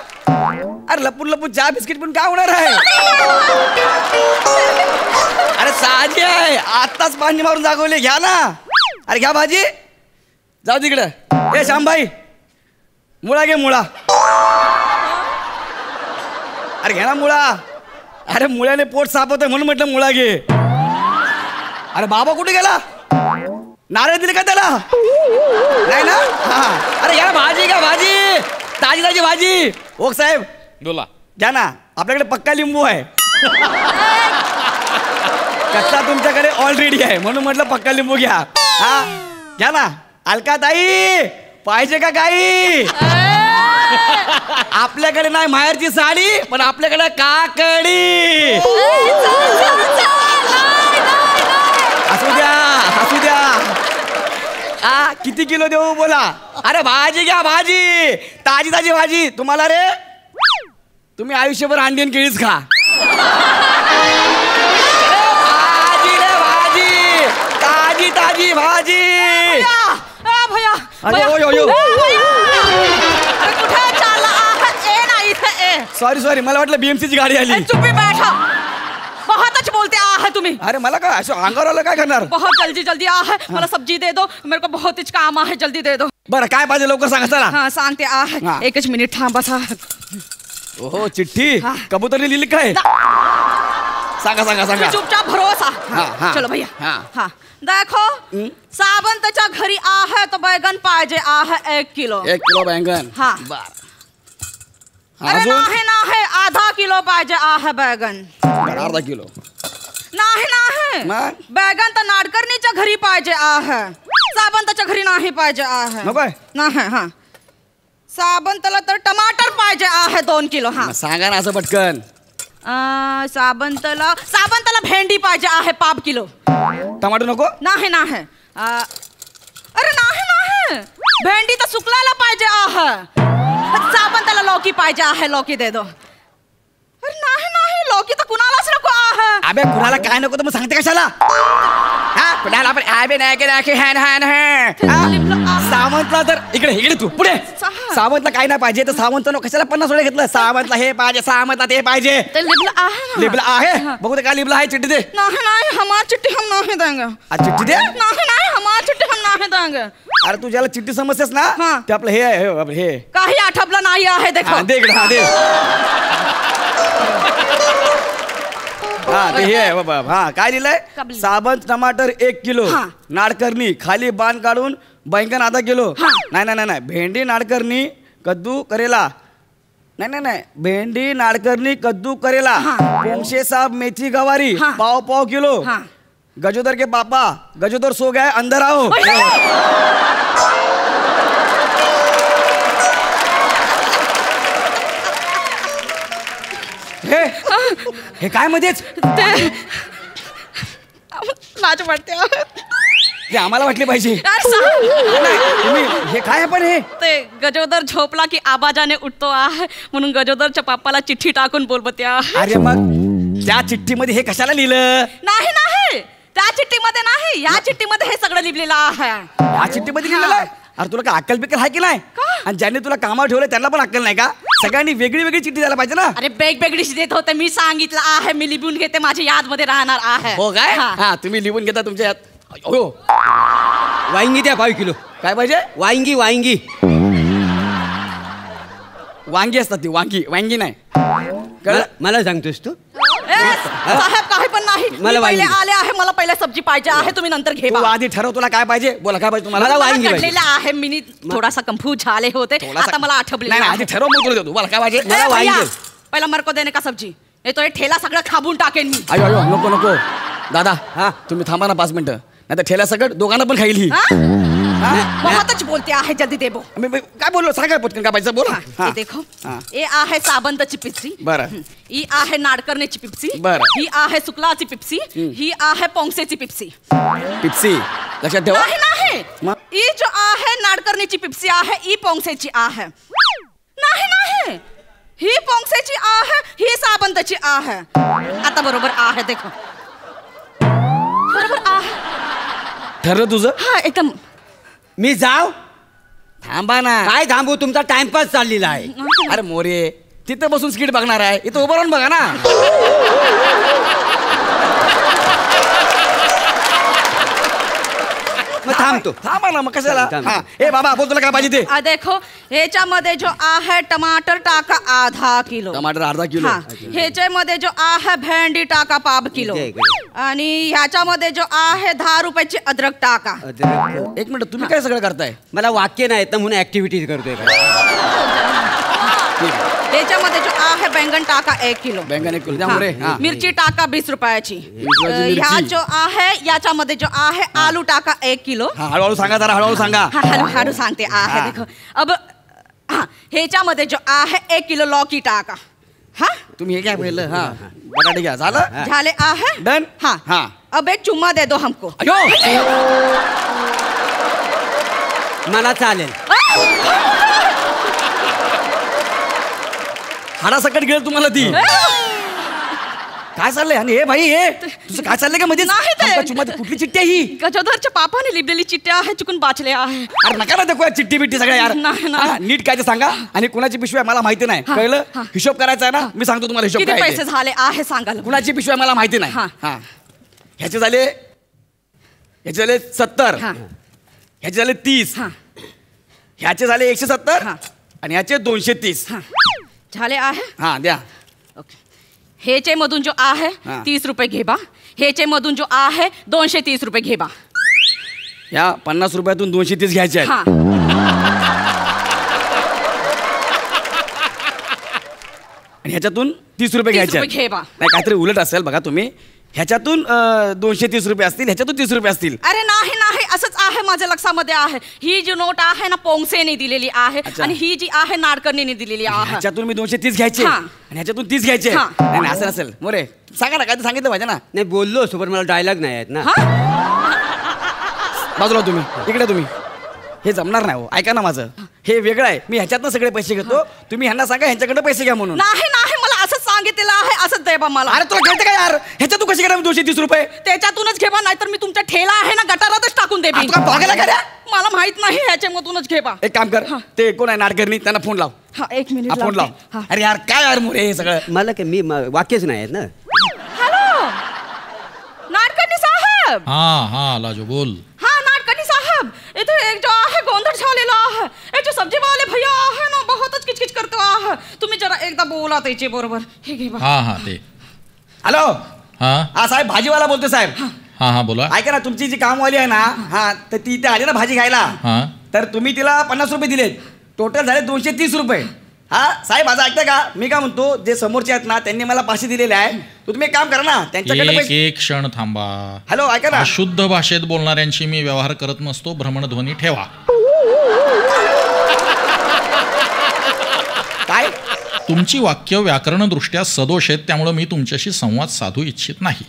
अरे लपून लपून चहा बिस्किट पण काय होणार आहे. अरे साधी आहे, आत्ताच पाणी मारून जागवले. घ्या ना. अरे घ्या भाजी. जाऊ तिकडं. ए श्यामबाई मुळा घे मुळा. अरे घ्या ना मुळा. अरे मुळ्याने पोट साफ होतं म्हणून म्हटलं मुळा घे. अरे बाबा कुठे गेला. नारळ दिले का त्याला. नाही ना. हा अरे घ्या भाजी घ्या भाजी. ताजी ताजी भाजी. ओक साहेब बोला. घ्या ना. आपल्याकडे पक्का लिंबू आहे. कच्चा तुमच्याकडे ऑलरेडी आहे म्हणून म्हटलं पक्का लिंबू घ्या. हा घ्या ना. अलका ताई पाहिजे का काही. आपल्याकडे नाही माहेरची साडी पण आपल्याकडे काकडी. असू द्या असू द्या. हा किती किलो देऊ बोला. अरे भाजी घ्या भाजी. ताजी ताजी भाजी. तुम्हाला रे तुम्ही आयुष्यभर अंडी आणि केळीच खा. भाजी रे भाजी. ताजी ताजी भाजी. भैया अरे ओ यो यो. कुठे चालला आहात. ए नाही इथे. सॉरी सॉरी मला वाटलं BMC ची गाडी आली. चुप्पी बैठा. बहुतच बोलते आहात तुम्ही. अरे मला काय असं अंगावर आलं काय करणार. बहुत जल्दी जल्दी आहे. मला सब्जी दे दो. मेरे को बहुत ही काम आहे. जल्दी दे दो. बरं काय पाहिजे लवकर सांगा चला. हा सांगते आहे. हा. एकच मिनिट थांबा. ओहो चिठ्ठी हा. कबूतरने लिहिली काय. सांगा सांगा सांगा. चुपचाप भरोसा. हा. चलो भैया. हा. हा देखो सावंतच्या घरी आहे तर बैगन पाहिजे आहे 1 किलो. 1 किलो बैंगन. हा. बर. अरे नाही नाही आधा किलो पाहिजे आहे बैगन. अर्धा किलो. नाही नाही मग? बैगन तर नाडकर्णीच्या घरी पाहिजे आहे. सावंतच्या घरी नाही पाहिजे आहे. नको नाही. हा सावंतला तर टमाटर पाहिजे आहे 2 किलो. हा सांगा ना असं पटकन. सावंतला भेंडी पाहिजे आहे 5 किलो. टमाटो नको. नाही नाही अरे नाही नाही भेंडी तर सुकलायला पाहिजे आहे. सावंतला लौकी पाहिजे आहे. लौकी दे दो. अरे नाही नाही लौकी तर कुणालाच नको आहे. अबे कुणाला काय नको तर मग सांगते कशाला. हा कुणाला पण आबे नाही की नाही हॅन हॅन हॅन. सावंतला तर इकडे इकडे तू पुढे. सावंतला काय नाही पाहिजे तर सावंतला कशाला 50 वेळा घेतलं. सावंतला हे पाहिजे सावंतला ते पाहिजे. ते लिबला आहे ना. लिबला आहे. बघू दे काय लिबला आहे. चिठ्ठी दे. नहीं नहीं हमारी चिट्ठी हम नहीं देंगे. चिठ्ठी दे. नहीं नहीं हमारी चिट्ठी हम नहीं देंगे. अरे तू ज्याला चिठ्ठी समजतेस ना हा. ते आपलं हे आहे हे. काही आठवलं नाही आहे. देखो हा दे इकडे. हा दे. हा ते हे आहे बाबा. हा काय लिहिलंय. कबली. सावंत टमाटर 1 किलो. हा. नाडकर्णी खाली बाण काढून बैंगन आधा किलो. हा. नाही नाही नाही भेंडी नाडकर्णी कद्दू करेला. नाही नाही नाही भेंडी नाडकर्णी कद्दू करेला. हा. पोंगशे साब मेथी गवारी हा. पाव किलो. हा. गजोदर के पापा गजोदर सो गए अंदर आओ. हे काय मध्येच ते लाज वाटते. हे आम्हाला वाटले पाहिजे. यार सांग. नाही, तुम्ही हे काय आहे पण हे. ते गजोदर झोपला की आबाजाने उठतो आहे म्हणून गजोदरच्या पापाला चिठ्ठी टाकून बोलबत्या. अरे मग त्या चिठ्ठीमध्ये हे कशाला लिहिलं. नाही नाही त्या चिठ्ठीमध्ये नाही या चिठ्ठीमध्ये हे सगळं लिहिलेलं आहे. या चिठ्ठीमध्ये लिहिलेलं आहे. अरे तुला काय अक्कल बिक्कल आहे की नाही. आणि ज्यांनी तुला कामावर ठेवलं त्यांना पण अक्कल नाही का. सगळ्यांनी वेगळी वेगळी चिठ्ठी द्यायला पाहिजे ना. अरे वेगवेगळी देत होते. मी सांगितलं आहे मी लिहून घेते. माझ्या याद मध्ये राहणार आहे. हो काय. हा. हा तुम्ही लिहून घेता तुमच्या यात. हो वांगी द्या 5 किलो. काय पाहिजे. वांगी वांगी. वांगी असतात ती वांगी वांगी नाही. मला सांगतोस तू. साहेब काही पण नाही. मला मी पहिले वांगी. आले आहे. मला पहिले सब्जी पाहिजे आहे. तुम्ही नंतर घे तू बा. आधी ठरव तुला काय पाहिजे. बोला काय पाहिजे तुम्हाला. मला वांगी पाहिजे. कटलेलं आहे. मी थोडासा कन्फ्यूज झाले होते. थोडासा- आता मला आठवले. नाही नाही, आधी ठरव मग तुला देतो. बोला काय पाहिजे. मला वांगी. पहिला मरको देणे का सब्जी. येतो हे ठेला सगळं खाबून टाकेन मी. अयो अयो नको नको दादा. हा तुम्ही थांबा ना 5 मिनिटं नाही तर ठेल्या सगळं दोघांना पण खाईल ही. बहुतच बोलते आहे. जल्दी दे बो. काय बोललो सांगा पटकन काय पाहिजे बोला. हे देखो ये आहे साबंतची पिप्सी. बरं. ही आहे नाडकर्णीची पिप्सी. बरं. ही आहे सुकलाची पिप्सी. ही आहे पोंगसेची पिप्सी. पिप्सी लक्षात ठेवा. नाही नाही मग? ही जो आहे नाडकर्णीची पिप्सी आहे ही पोंगसेची आहे. नाही नाही ही पोंगसेची आहे ही साबंतची आहे. आता बरोबर आहे देखो बरोबर आहे. ठरलं तुझं? हा एकदम. मी जाव थांबा ना. काय थांबू, तुमचा टाइमपास चाललेला आहे. अरे मोरे, तिथं बसून स्किट बघणार आहे, इथं उभं राहून बघा ना. मग थांबतो. थांबा ना मग कशाला. थांब. हा, ए बाबा बोल, तुला काय पाहिजे ते. देखो ह्याच्यामध्ये जो आहे टमाटर टाका ½ किलो. टमाटर अर्धा किलो. हा, ह्याच्यामध्ये जो आहे भेंडी टाका ½ किलो. इकडे, इकडे. आणि ह्याच्यामध्ये जो आहे 10 रुपयाची अद्रक टाका. एक मिनिट, तुम्ही काय सगळं करताय? मला वाक्य नाही येतं म्हणून ऍक्टिव्हिटीज करतोय ह्याच्यामध्ये जो आहे बैंगन टाका 1 किलो. बैंगन 1 किलो द्या मोरे. हा. मिरची टाका 20 रुपयाची. मिरची. ह्या जो आहे याच्यामध्ये जो आहे आलू टाका 1 किलो. हा, हळूहळू सांगा जरा, हळूहळू सांगा. हळू सांगते आहे. हा. देखो अब ह्याच्यामध्ये जो आहे 1 किलो लौकी टाका. हा, तुम्ही हे काय पहिलं. हा, बटाटे घ्या. झालं. झाले आहे. डन. हाँ हाँ. अब एक चुम्मा दे दो हमको. अयो, मला चालेल. हाडासकट गेलं तुम्हाला ती. काय चाललंय? आणि हे भाई, हे तुझं काय चाललंय का मध्ये? नाही ते. कुठली चिठ्ठी आहे ही? गजोदरच्या पापाने लिहिलेली चिठ्ठ्या आहे, चुकून वाचले आहे. अरे नका ना दाखवूया चिठ्ठी बिट्टी सगळ्या यार. नाही, नाही. हा, नीट काय ते सांगा. आणि कुणाची पिशवी आहे मला माहिती नाही. कळलं? हिशोब करायचा आहे ना, मी सांगतो तुम्हाला हिशोब किती काय आहे पैसे ते. झाले आहे सांगाल. कुणाची पिशवी आहे मला माहिती नाही. हा. हा, ह्याचे झाले 70. हा. ह्याचे झाले 30. हा. ह्याचे झाले 170. हा. आणि ह्याचे 230. हा. झाले आहे. हा द्या. ह्याचे मधून जो आहे हा. 30 रुपये घे बा. ह्याचे मधून जो आहे 230 रुपये घे बा. या 50 रुपयातून 230 घ्यायचे आहेत. हा. आणि ह्याच्यातून 30 रुपये घ्यायचे आहेत. घे बा. नाही, काहीतरी उलट असेल बघा तुम्ही. ह्याच्यातून 230 रुपये असतील, ह्याच्यातून 30 रुपये असतील. अरे नाही नाही, असंच आहे, माझ्या लक्षामध्ये आहे. ही जी नोट आहे ना पोंगसेने दिलेली आहे. अच्छा. आणि ही जी आहे नाडकर्णीने दिलेली आहे. ह्याच्यातून मी 230 घ्यायचे हा. आणि ह्याच्यातून 30 घ्यायचे. हा. नाही नाही, असं नसेल मोरे. सांगा ना, काय ते सांगितलं पाहिजे ना. नाही बोललो सोबत, मला डायलॉग नाही आहेत ना. बाजूला तुम्ही, इकडे तुम्ही. हे जमणार नाही हो, ऐका ना माझं. हे वेगळं आहे. मी ह्याच्यातनं सगळे पैसे घेतो, तुम्ही ह्यांना सांगा ह्यांच्याकडे पैसे घ्या म्हणून. नाही नाही, मला असंच सांगितलेलं आहे, असंच दे बा मला. अरे तुला कळतं का यार? ह्याच्यातून कसे घेणार 230 रुपये? त्याच्यातूनच घे बा, नाहीतर मी तुमच्या ठेला आहे ना गटारातच टाकून दे. तुला बघायला काय रे? मला माहित नाही, ह्याच्यामधूनच घे बा. एक काम कर, ते कोण आहे नाडकर्णी, त्यांना फोन लाव. हा, 1 मिनिट हा, फोन लाव. हा. अरे यार काय यार मोरे हे सगळं. मला काय, मी वाक्यच नाही आहेत ना. हॅलो नाडकर्णी साहेब. हाँ लाजो बोल. हा नाडकर्णी साहेब, इथे एक जो आहे गोंधळ झालेला आहे. एक जो सब्जी वाले भैया आहे ना, बहुतच किचकिच करतो आहे. तुम्ही जरा एकदा बोला त्याच्या बरोबर. हे घे बा. हाँ ते. हॅलो. हाँ हा साहेब, भाजीवाला बोलतो साहेब. हाँ बोला. ऐका ना, तुमची जी कामवाली आहे ना, हा, तर ती इथे आली ना भाजी खायला. हाँ तर तुम्ही तिला 50 रुपये दिलेत. टोटल झाले 230 रुपये. हा साहेब, माझं ऐकता का? मी काय म्हणतो, जे समोरचे आहेत ना, त्यांनी मला 500 दिलेले आहे. तर तुम्ही एक काम करा ना, त्यांच्याकडे पैसे. एक क्षण थांबा. हॅलो, ऐका ना. शुद्ध भाषेत बोलणाऱ्यांशी मी व्यवहार करत नसतो. भ्रमणध्वनी ठेवा. काय? तुमची वाक्य व्याकरणदृष्ट्या सदोष आहेत, त्यामुळे मी तुमच्याशी संवाद साधू इच्छित नाही.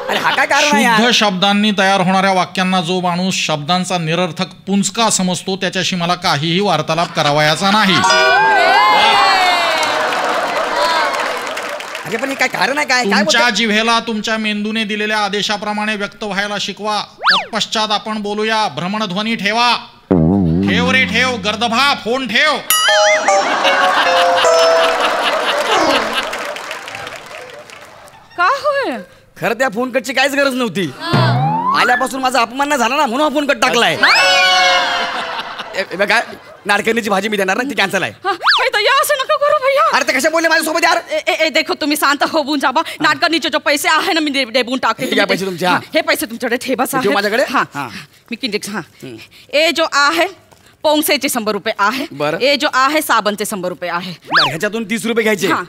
अरे हा काय कारण आहे यार? शुद्ध शब्दांनी तयार होणाऱ्या वाक्यांना जो माणूस शब्दांचा निरर्थक पुंचका समजतो, त्याच्याशी मला काहीही वार्तालाप करावयाचा नाही. अरे पण हे काय कारण आहे? काय काय तुमच्या बोलताय? जिव्हेला तुमच्या मेंदूने दिलेल्या आदेशाप्रमाणे व्यक्त व्हायला शिकवा. तत्पश्चात आपण बोलूया. भ्रमणध्वनी ठेवा. ठेव रे ठेव. गर्दभा फोन ठेव. का होय? खरं त्या फोन कटची काहीच गरज नव्हती. आल्यापासून माझा अपमान नाही झाला ना, म्हणून हा फोन कट टाकलाय. काय नाडकर्णीची भाजी मी देणार ना, ती कॅन्सल आहे. असं नका करू भैया. अरे ते कशा बोलले माझ्यासोबत यार? ए देखो, तुम्ही शांत होऊन जावा. नाडकर्णीचे जो पैसे आहे ना, मी देऊन टाकते. हे घ्या पैसे तुमचे. हा. हे पैसे तुमच्याकडे ठेवा ठेव माझ्याकडे. हा, हा. मी किंडिक्स. हा, ए जो आहे पोंगसेचे 100 रुपये आहे. बरं. ए जो आहे साबणचे 100 रुपये आहे. बरं, ह्याच्यातून 30 रुपये घ्यायचे. हा.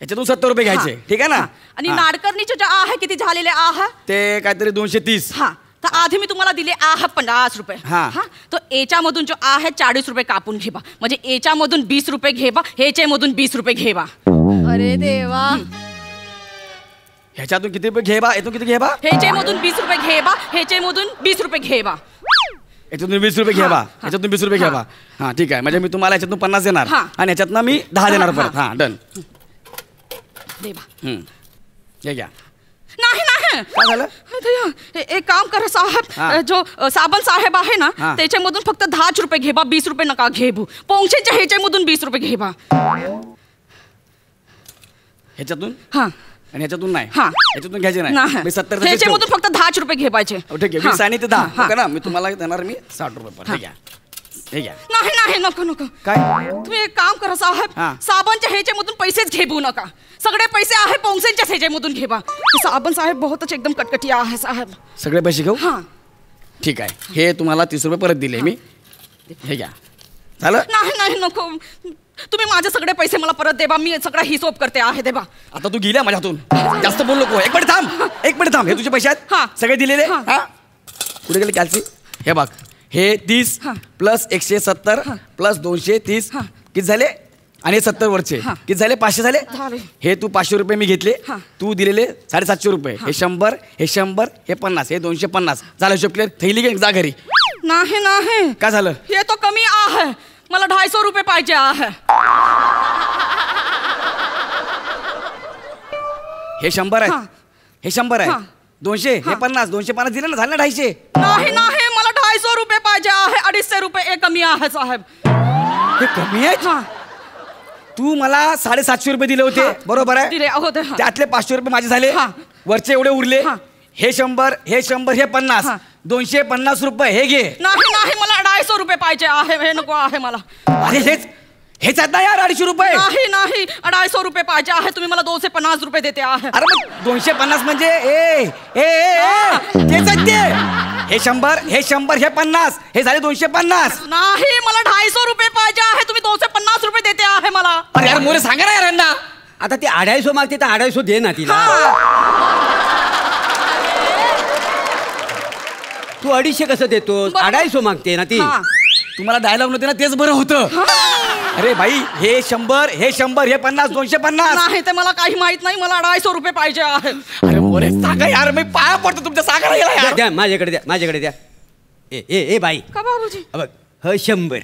ह्याच्यातून 70 रुपये घ्यायचे. ठीक आहे ना? आणि नाडकर्णीचे जे आहे किती झालेले आहे? ते काहीतरी 230. हा, तर आधी मी तुम्हाला दिले आहे 50 रुपये. हा. तो एच्या मधून जो आहे 40 रुपये कापून घेवा. म्हणजे एच्या मधून 20 रुपये घेवा, ह्याच्या मधून 20 रुपये घेवा. अरे देवा. ह्याच्यातून किती रुपये घे बा? यातून किती घे बा? ह्याच्या मधून 20 रुपये घेवा, ह्याच्या मधून 20 रुपये घेवा. याच्यातून 20 रुपये घ्या बा. ह्याच्यातून 20 रुपये घ्या बा. हा ठीक आहे. म्हणजे मी तुम्हाला याच्यातून 50 देणार हा. आणि याच्यातनं मी 10 देणार परत. हा डन. देवा. हे घ्या. नाही नाही, काय झालं? एक काम करा साहेब, जो साबण साहेब आहे ना त्याच्यामधून फक्त 10 रुपये घे बा, 20 रुपये नका घे भू. पोंक्षेच्या ह्याच्यामधून 20 रुपये घे बा. ह्याच्यातून हा आणि ह्याच्यातून नाही. हा ह्याच्यातून घ्यायचे नाही. 70 ह्याच्यामधून फक्त 10 रुपये घे पाहिजे. ठीक आहे 20 आणि ते 10 ओके ना. मी तुम्हाला देणार मी 60 रुपये पण. ठीक आहे हे घ्या. नाही नाही नको नको. काय तुम्ही एक काम करा साहेब, साबणच्या ह्याच्यामधून पैसेच घेऊ नका. सगळे पैसे आहे पोंक्षेच्या ह्याच्यामधून घे बा. साबण साहेब बहुतच एकदम कटकटी आहे साहेब. सगळे पैसे घेऊ. हा ठीक आहे हे तुम्हाला 30 रुपये परत दिले मी. हे घ्या झालं. नाही नाही नको. तुम्ही माझे सगळे पैसे मला परत दे बा. मी सगळा हिशोब करते आहे दे बा. आता तू गेल्या माझ्या हातून. जास्त बोल नको. एक मिनिट थांब. हे तुझे पैसे आहेत सगळे दिलेले. कुठे गेले कॅल्सी? हे बघ हे 30 प्लस 170 प्लस 230 किती झाले? आणि 70 वरचे किती झाले? 500 झाले. हे तू 500 रुपये मी घेतले. तू दिलेले 750 रुपये. हे 100 हे 100 हे 50 हे 250 झालं. हिशोब क्लिअर. थैली घे जा घरी. नाही नाही काय झालं? हे तो कमी आहे. मला 250 रुपये पाहिजे आहे. हे 100 आहे. हे 100 आहे. 200 हे 50 250 दिले ना. झालं ना 250. नाही नाही मला 250 रुपये पाहिजे आहे. 250 रुपये हे कमी आहे साहेब. हे कमी आहे. तू मला 750 रुपये दिले होते बरोबर आहे. त्यातले 500 रुपये माझे झाले. वरचे एवढे उरले. हे 100 हे 100 हे 50 250 रुपये हे घे. नाही नाही मला 250 रुपये पाहिजे आहे. हे नको आहे मला. अरे हेच आहेत ना यार 250 रुपये. नाही नाही 250 रुपये पाहिजे आहे. तुम्ही मला 250 रुपये देते आहे. अरे मग 250 म्हणजे तेच आहेत ते. हे 100 हे 100 हे 50 हे झाले 250. नाही मला 250 रुपये पाहिजे आहे. तुम्ही 250 रुपये देते आहे मला. अरे यार मोरे सांगा ना यारांना. आता ती 250 मागते तर 250 दे ना तिला. तू 250 कसं देतोस? 250 मागते ना ती. तुम्हाला डायलॉग नव्हते ना तेच बरं होतं. अरे भाई हे 100 हे 100 हे 50 250. नाही ते मला काही माहित नाही. मला 250 रुपये पाहिजे आहे. अरे मोरे सांगा यार. मी पाया पडतो तुमच्या. सांगा ना यार. द्या माझ्याकडे द्या. ए बाई का बाबूजी? बघ ह 100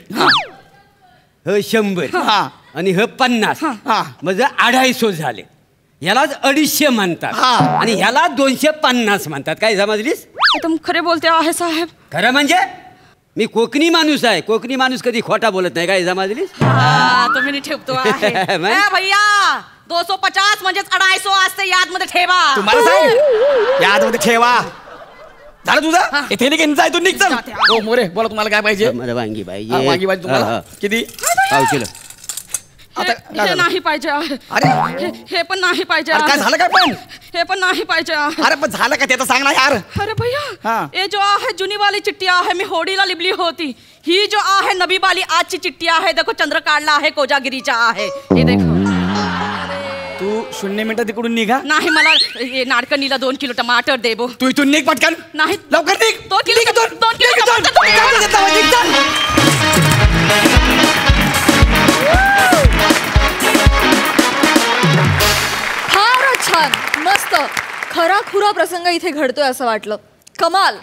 ह 100 आणि ह 50 म्हणजे 250 झाले. यालाच 250 म्हणतात आणि ह्याला 250 म्हणतात. काय समजलीस? एकदम खरे बोलते आहे साहेब. खरं म्हणजे मी कोकणी माणूस आहे. कोकणी माणूस कधी खोटा बोलत नाही. काय समजलीस? तुम्ही ठेवतो आहे भैया. 250 म्हणजेच 250 असते. याद मध्ये ठेवा. तुम्हाला सांग याद मध्ये ठेवा. झालं तुझं? इथे घेऊन जाय तू. निघ चल. हो मोरे बोला तुम्हाला काय पाहिजे? मला वांगी पाहिजे. वांगी पाहिजे तुम्हाला. किती? पाव किलो. हे नाही पाहिजे आहे. अरे हे पण नाही पाहिजे. काय झालं काय पण? हे पण नाही पाहिजे. अरे पण झालं का ते तर सांग ना यार. अरे भैया ये जो आहे जुनी वाली चिट्टी आहे. मी होडीला लिबली होती. ही जो आहे नवी वाली आजची चिट्टी आहे. देखो चंद्र काढला आहे कोजागिरीचा आहे. हे देखो. तू 0 मिनिटं तिकडून निघा. नाही मला नाडकणीला 2 किलो टमाटर दे बो. तू इथून निघ पटकन. नाही लवकर निघ. 2 किलो फारच छान मस्त खरा खुरा प्रसंग इथे घडतोय असं वाटलं. कमाल.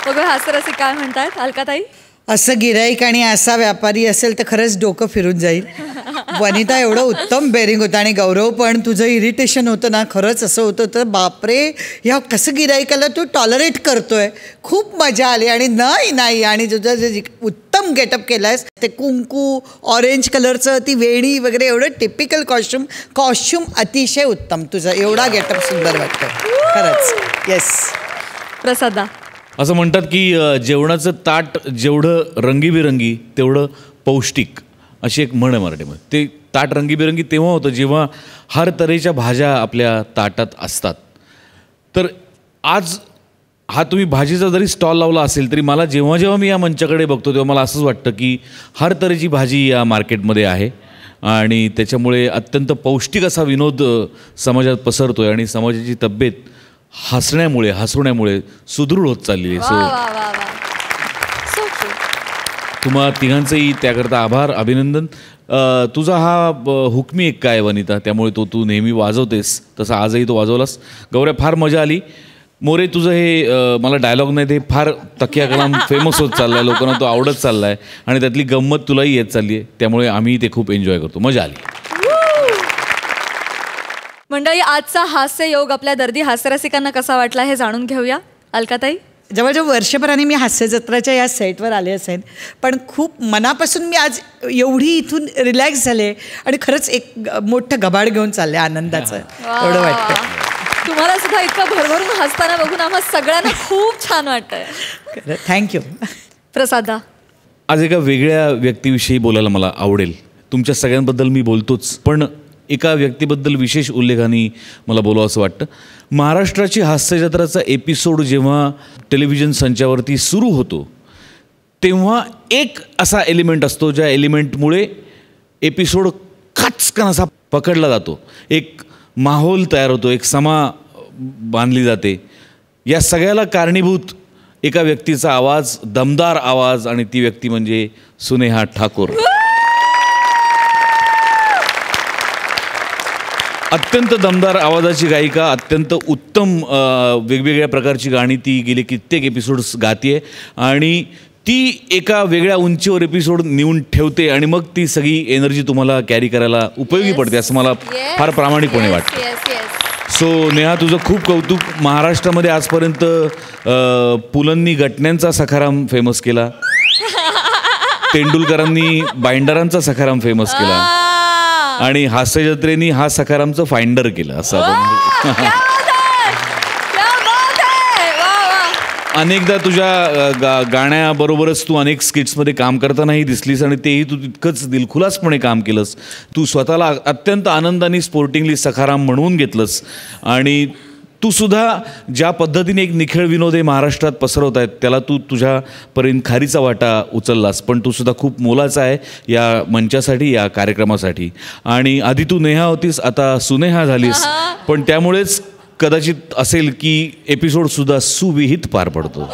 बघा हास्यरसिक काय म्हणतायत अलकाताई? असं गिराईक आणि असा व्यापारी असेल तर खरंच डोकं फिरून जाईल. वनिता एवढं उत्तम बेरिंग होतं आणि गौरव पण तुझं इरिटेशन होतं ना. खरंच असं होतं तर बापरे ह्या कसं गिराईकाला तू टॉलरेट करतोय. खूप मजा आली. आणि नाही आणि तुझं जे उत्तम गेटअप केलायस ते कुंकू ऑरेंज कलरचं ती वेणी वगैरे एवढं टिपिकल कॉस्ट्युम अतिशय उत्तम तुझं. एवढा गेटअप सुंदर वाटतं खरंच. येस प्रसादा. असं म्हणतात की जेवणाचं ताट जेवढं रंगीबिरंगी तेवढं पौष्टिक अशी एक म्हण आहे मराठीमध्ये. ते ताट रंगीबिरंगी तेव्हा होतं जेव्हा हर तऱ्हेच्या भाज्या आपल्या ताटात असतात. तर आज हा तुम्ही भाजीचा जरी स्टॉल लावला असेल तरी मला जेव्हा मी या मंचाकडे बघतो तेव्हा मला असंच वाटतं की हर तऱ्हेची भाजी या मार्केटमध्ये आहे आणि त्याच्यामुळे अत्यंत पौष्टिक असा विनोद समाजात पसरतो आहे आणि समाजाची तब्येत हसण्यामुळे सुदृढ होत चाललेली आहे. तुम्हा तिघांचंही त्याकरता आभार अभिनंदन. तुझा हा हुकमी एक काय वनिता त्यामुळे तू नेहमी वाजवतेस तसा आजही तो वाजवलास. गौऱ्या फार मजा आली. मोरे तुझं हे मला डायलॉग नाही ते फार तकिया कलाम फेमस होत चालला आहे. लोकांना तो आवडत चालला आहे आणि त्यातली गंमत तुलाही येत चालली आहे त्यामुळे आम्ही ते खूप एन्जॉय करतो. मजा आली. मंडळी, आजचा हास्य योग आपल्या दर्दी हास्यरसिकांना कसा वाटला हे जाणून घेऊया. अलकाताई. जवळजवळ वर्षभराने मी हास्यजत्राच्या या सेटवर आले असेल, पण खूप मनापासून मी आज एवढी इथून रिलॅक्स झाले आणि खरंच एक मोठं गबाड घेऊन चालले आनंदाचं. एवढं वाटतं. तुम्हाला सुद्धा इतकं भरभरून हसताना बघून आम्हा सगळ्यांना खूप छान वाटतंय. थँक्यू. प्रसादा. आज एका वेगळ्या व्यक्तीविषयी बोलायला मला आवडेल. तुमच्या सगळ्यांबद्दल मी बोलतोच, पण एका व्यक्तीबद्दल विशेष उल्लेखाने मला बोलावं असं वाटतं. महाराष्ट्राची हास्यजत्राचा एपिसोड जेव्हा टेलिव्हिजन संचावरती सुरू होतो तेव्हा एक असा एलिमेंट असतो ज्या एलिमेंटमुळे एपिसोड खाचकन असा पकडला जातो. एक माहोल तयार होतो, एक समा बांधली जाते. या सगळ्याला कारणीभूत एका व्यक्तीचा आवाज, दमदार आवाज, आणि ती व्यक्ती म्हणजे सुनेहा ठाकूर. अत्यंत दमदार आवाजाची गायिका, अत्यंत उत्तम वेगवेगळ्या प्रकारची गाणी ती गेली कित्येक एपिसोड्स गाते आणि ती एका वेगळ्या उंचीवर एपिसोड नेऊन ठेवते आणि मग ती सगळी एनर्जी तुम्हाला कॅरी करायला उपयोगी पडते असं मला फार प्रामाणिकपणे वाटतं. सो नेहा, तुझं खूप कौतुक. महाराष्ट्रामध्ये आजपर्यंत पुलंनी घटण्यांचा सखाराम फेमस केला, तेंडुलकरांनी बाइंडरांचा सखाराम फेमस केला आणि हास्यजत्रेनी हा सखारामचं फाइंडर केलं असं आपण. अनेकदा तुझ्या गाण्याबरोबरच तू अनेक स्किट्समध्ये काम करतानाही दिसलीस आणि तेही तू तितकंच दिलखुलासपणे काम केलंस. तू स्वतःला अत्यंत आनंदाने स्पोर्टिंगली सखाराम म्हणवून घेतलंस आणि तू सुद्धा ज्या पद्धतीने एक निखळ विनोद हे महाराष्ट्रात पसरवत आहेत त्याला तू तुझ्यापर्यंत खारीचा वाटा उचललास. पण तू सुद्धा खूप मोलाचा आहे या मंचासाठी, या कार्यक्रमासाठी. आणि आधी तू नेहा होतीस, आता सुनेहा झालीस, पण त्यामुळेच कदाचित असेल की एपिसोड सुद्धा सुविहित पार पडतो.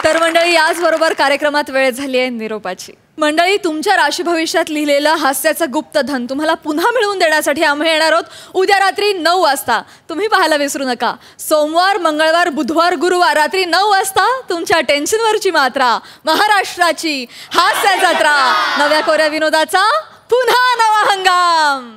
तर मंडळी, याचबरोबर कार्यक्रमात वेळ झाली आहे निरोपाची. मंडळी, तुमच्या राशी भविष्यात लिहिलेलं हास्याचं गुप्तधन तुम्हाला पुन्हा मिळवून देण्यासाठी आम्ही येणार आहोत उद्या रात्री 9 वाजता. तुम्ही पाहायला विसरू नका. सोमवार, मंगळवार, बुधवार, गुरुवार रात्री 9 वाजता तुमच्या टेन्शनवरची मात्रा, महाराष्ट्राची हास्य जत्रा, नव्या कोऱ्या विनोदाचा पुन्हा नवा हंगाम.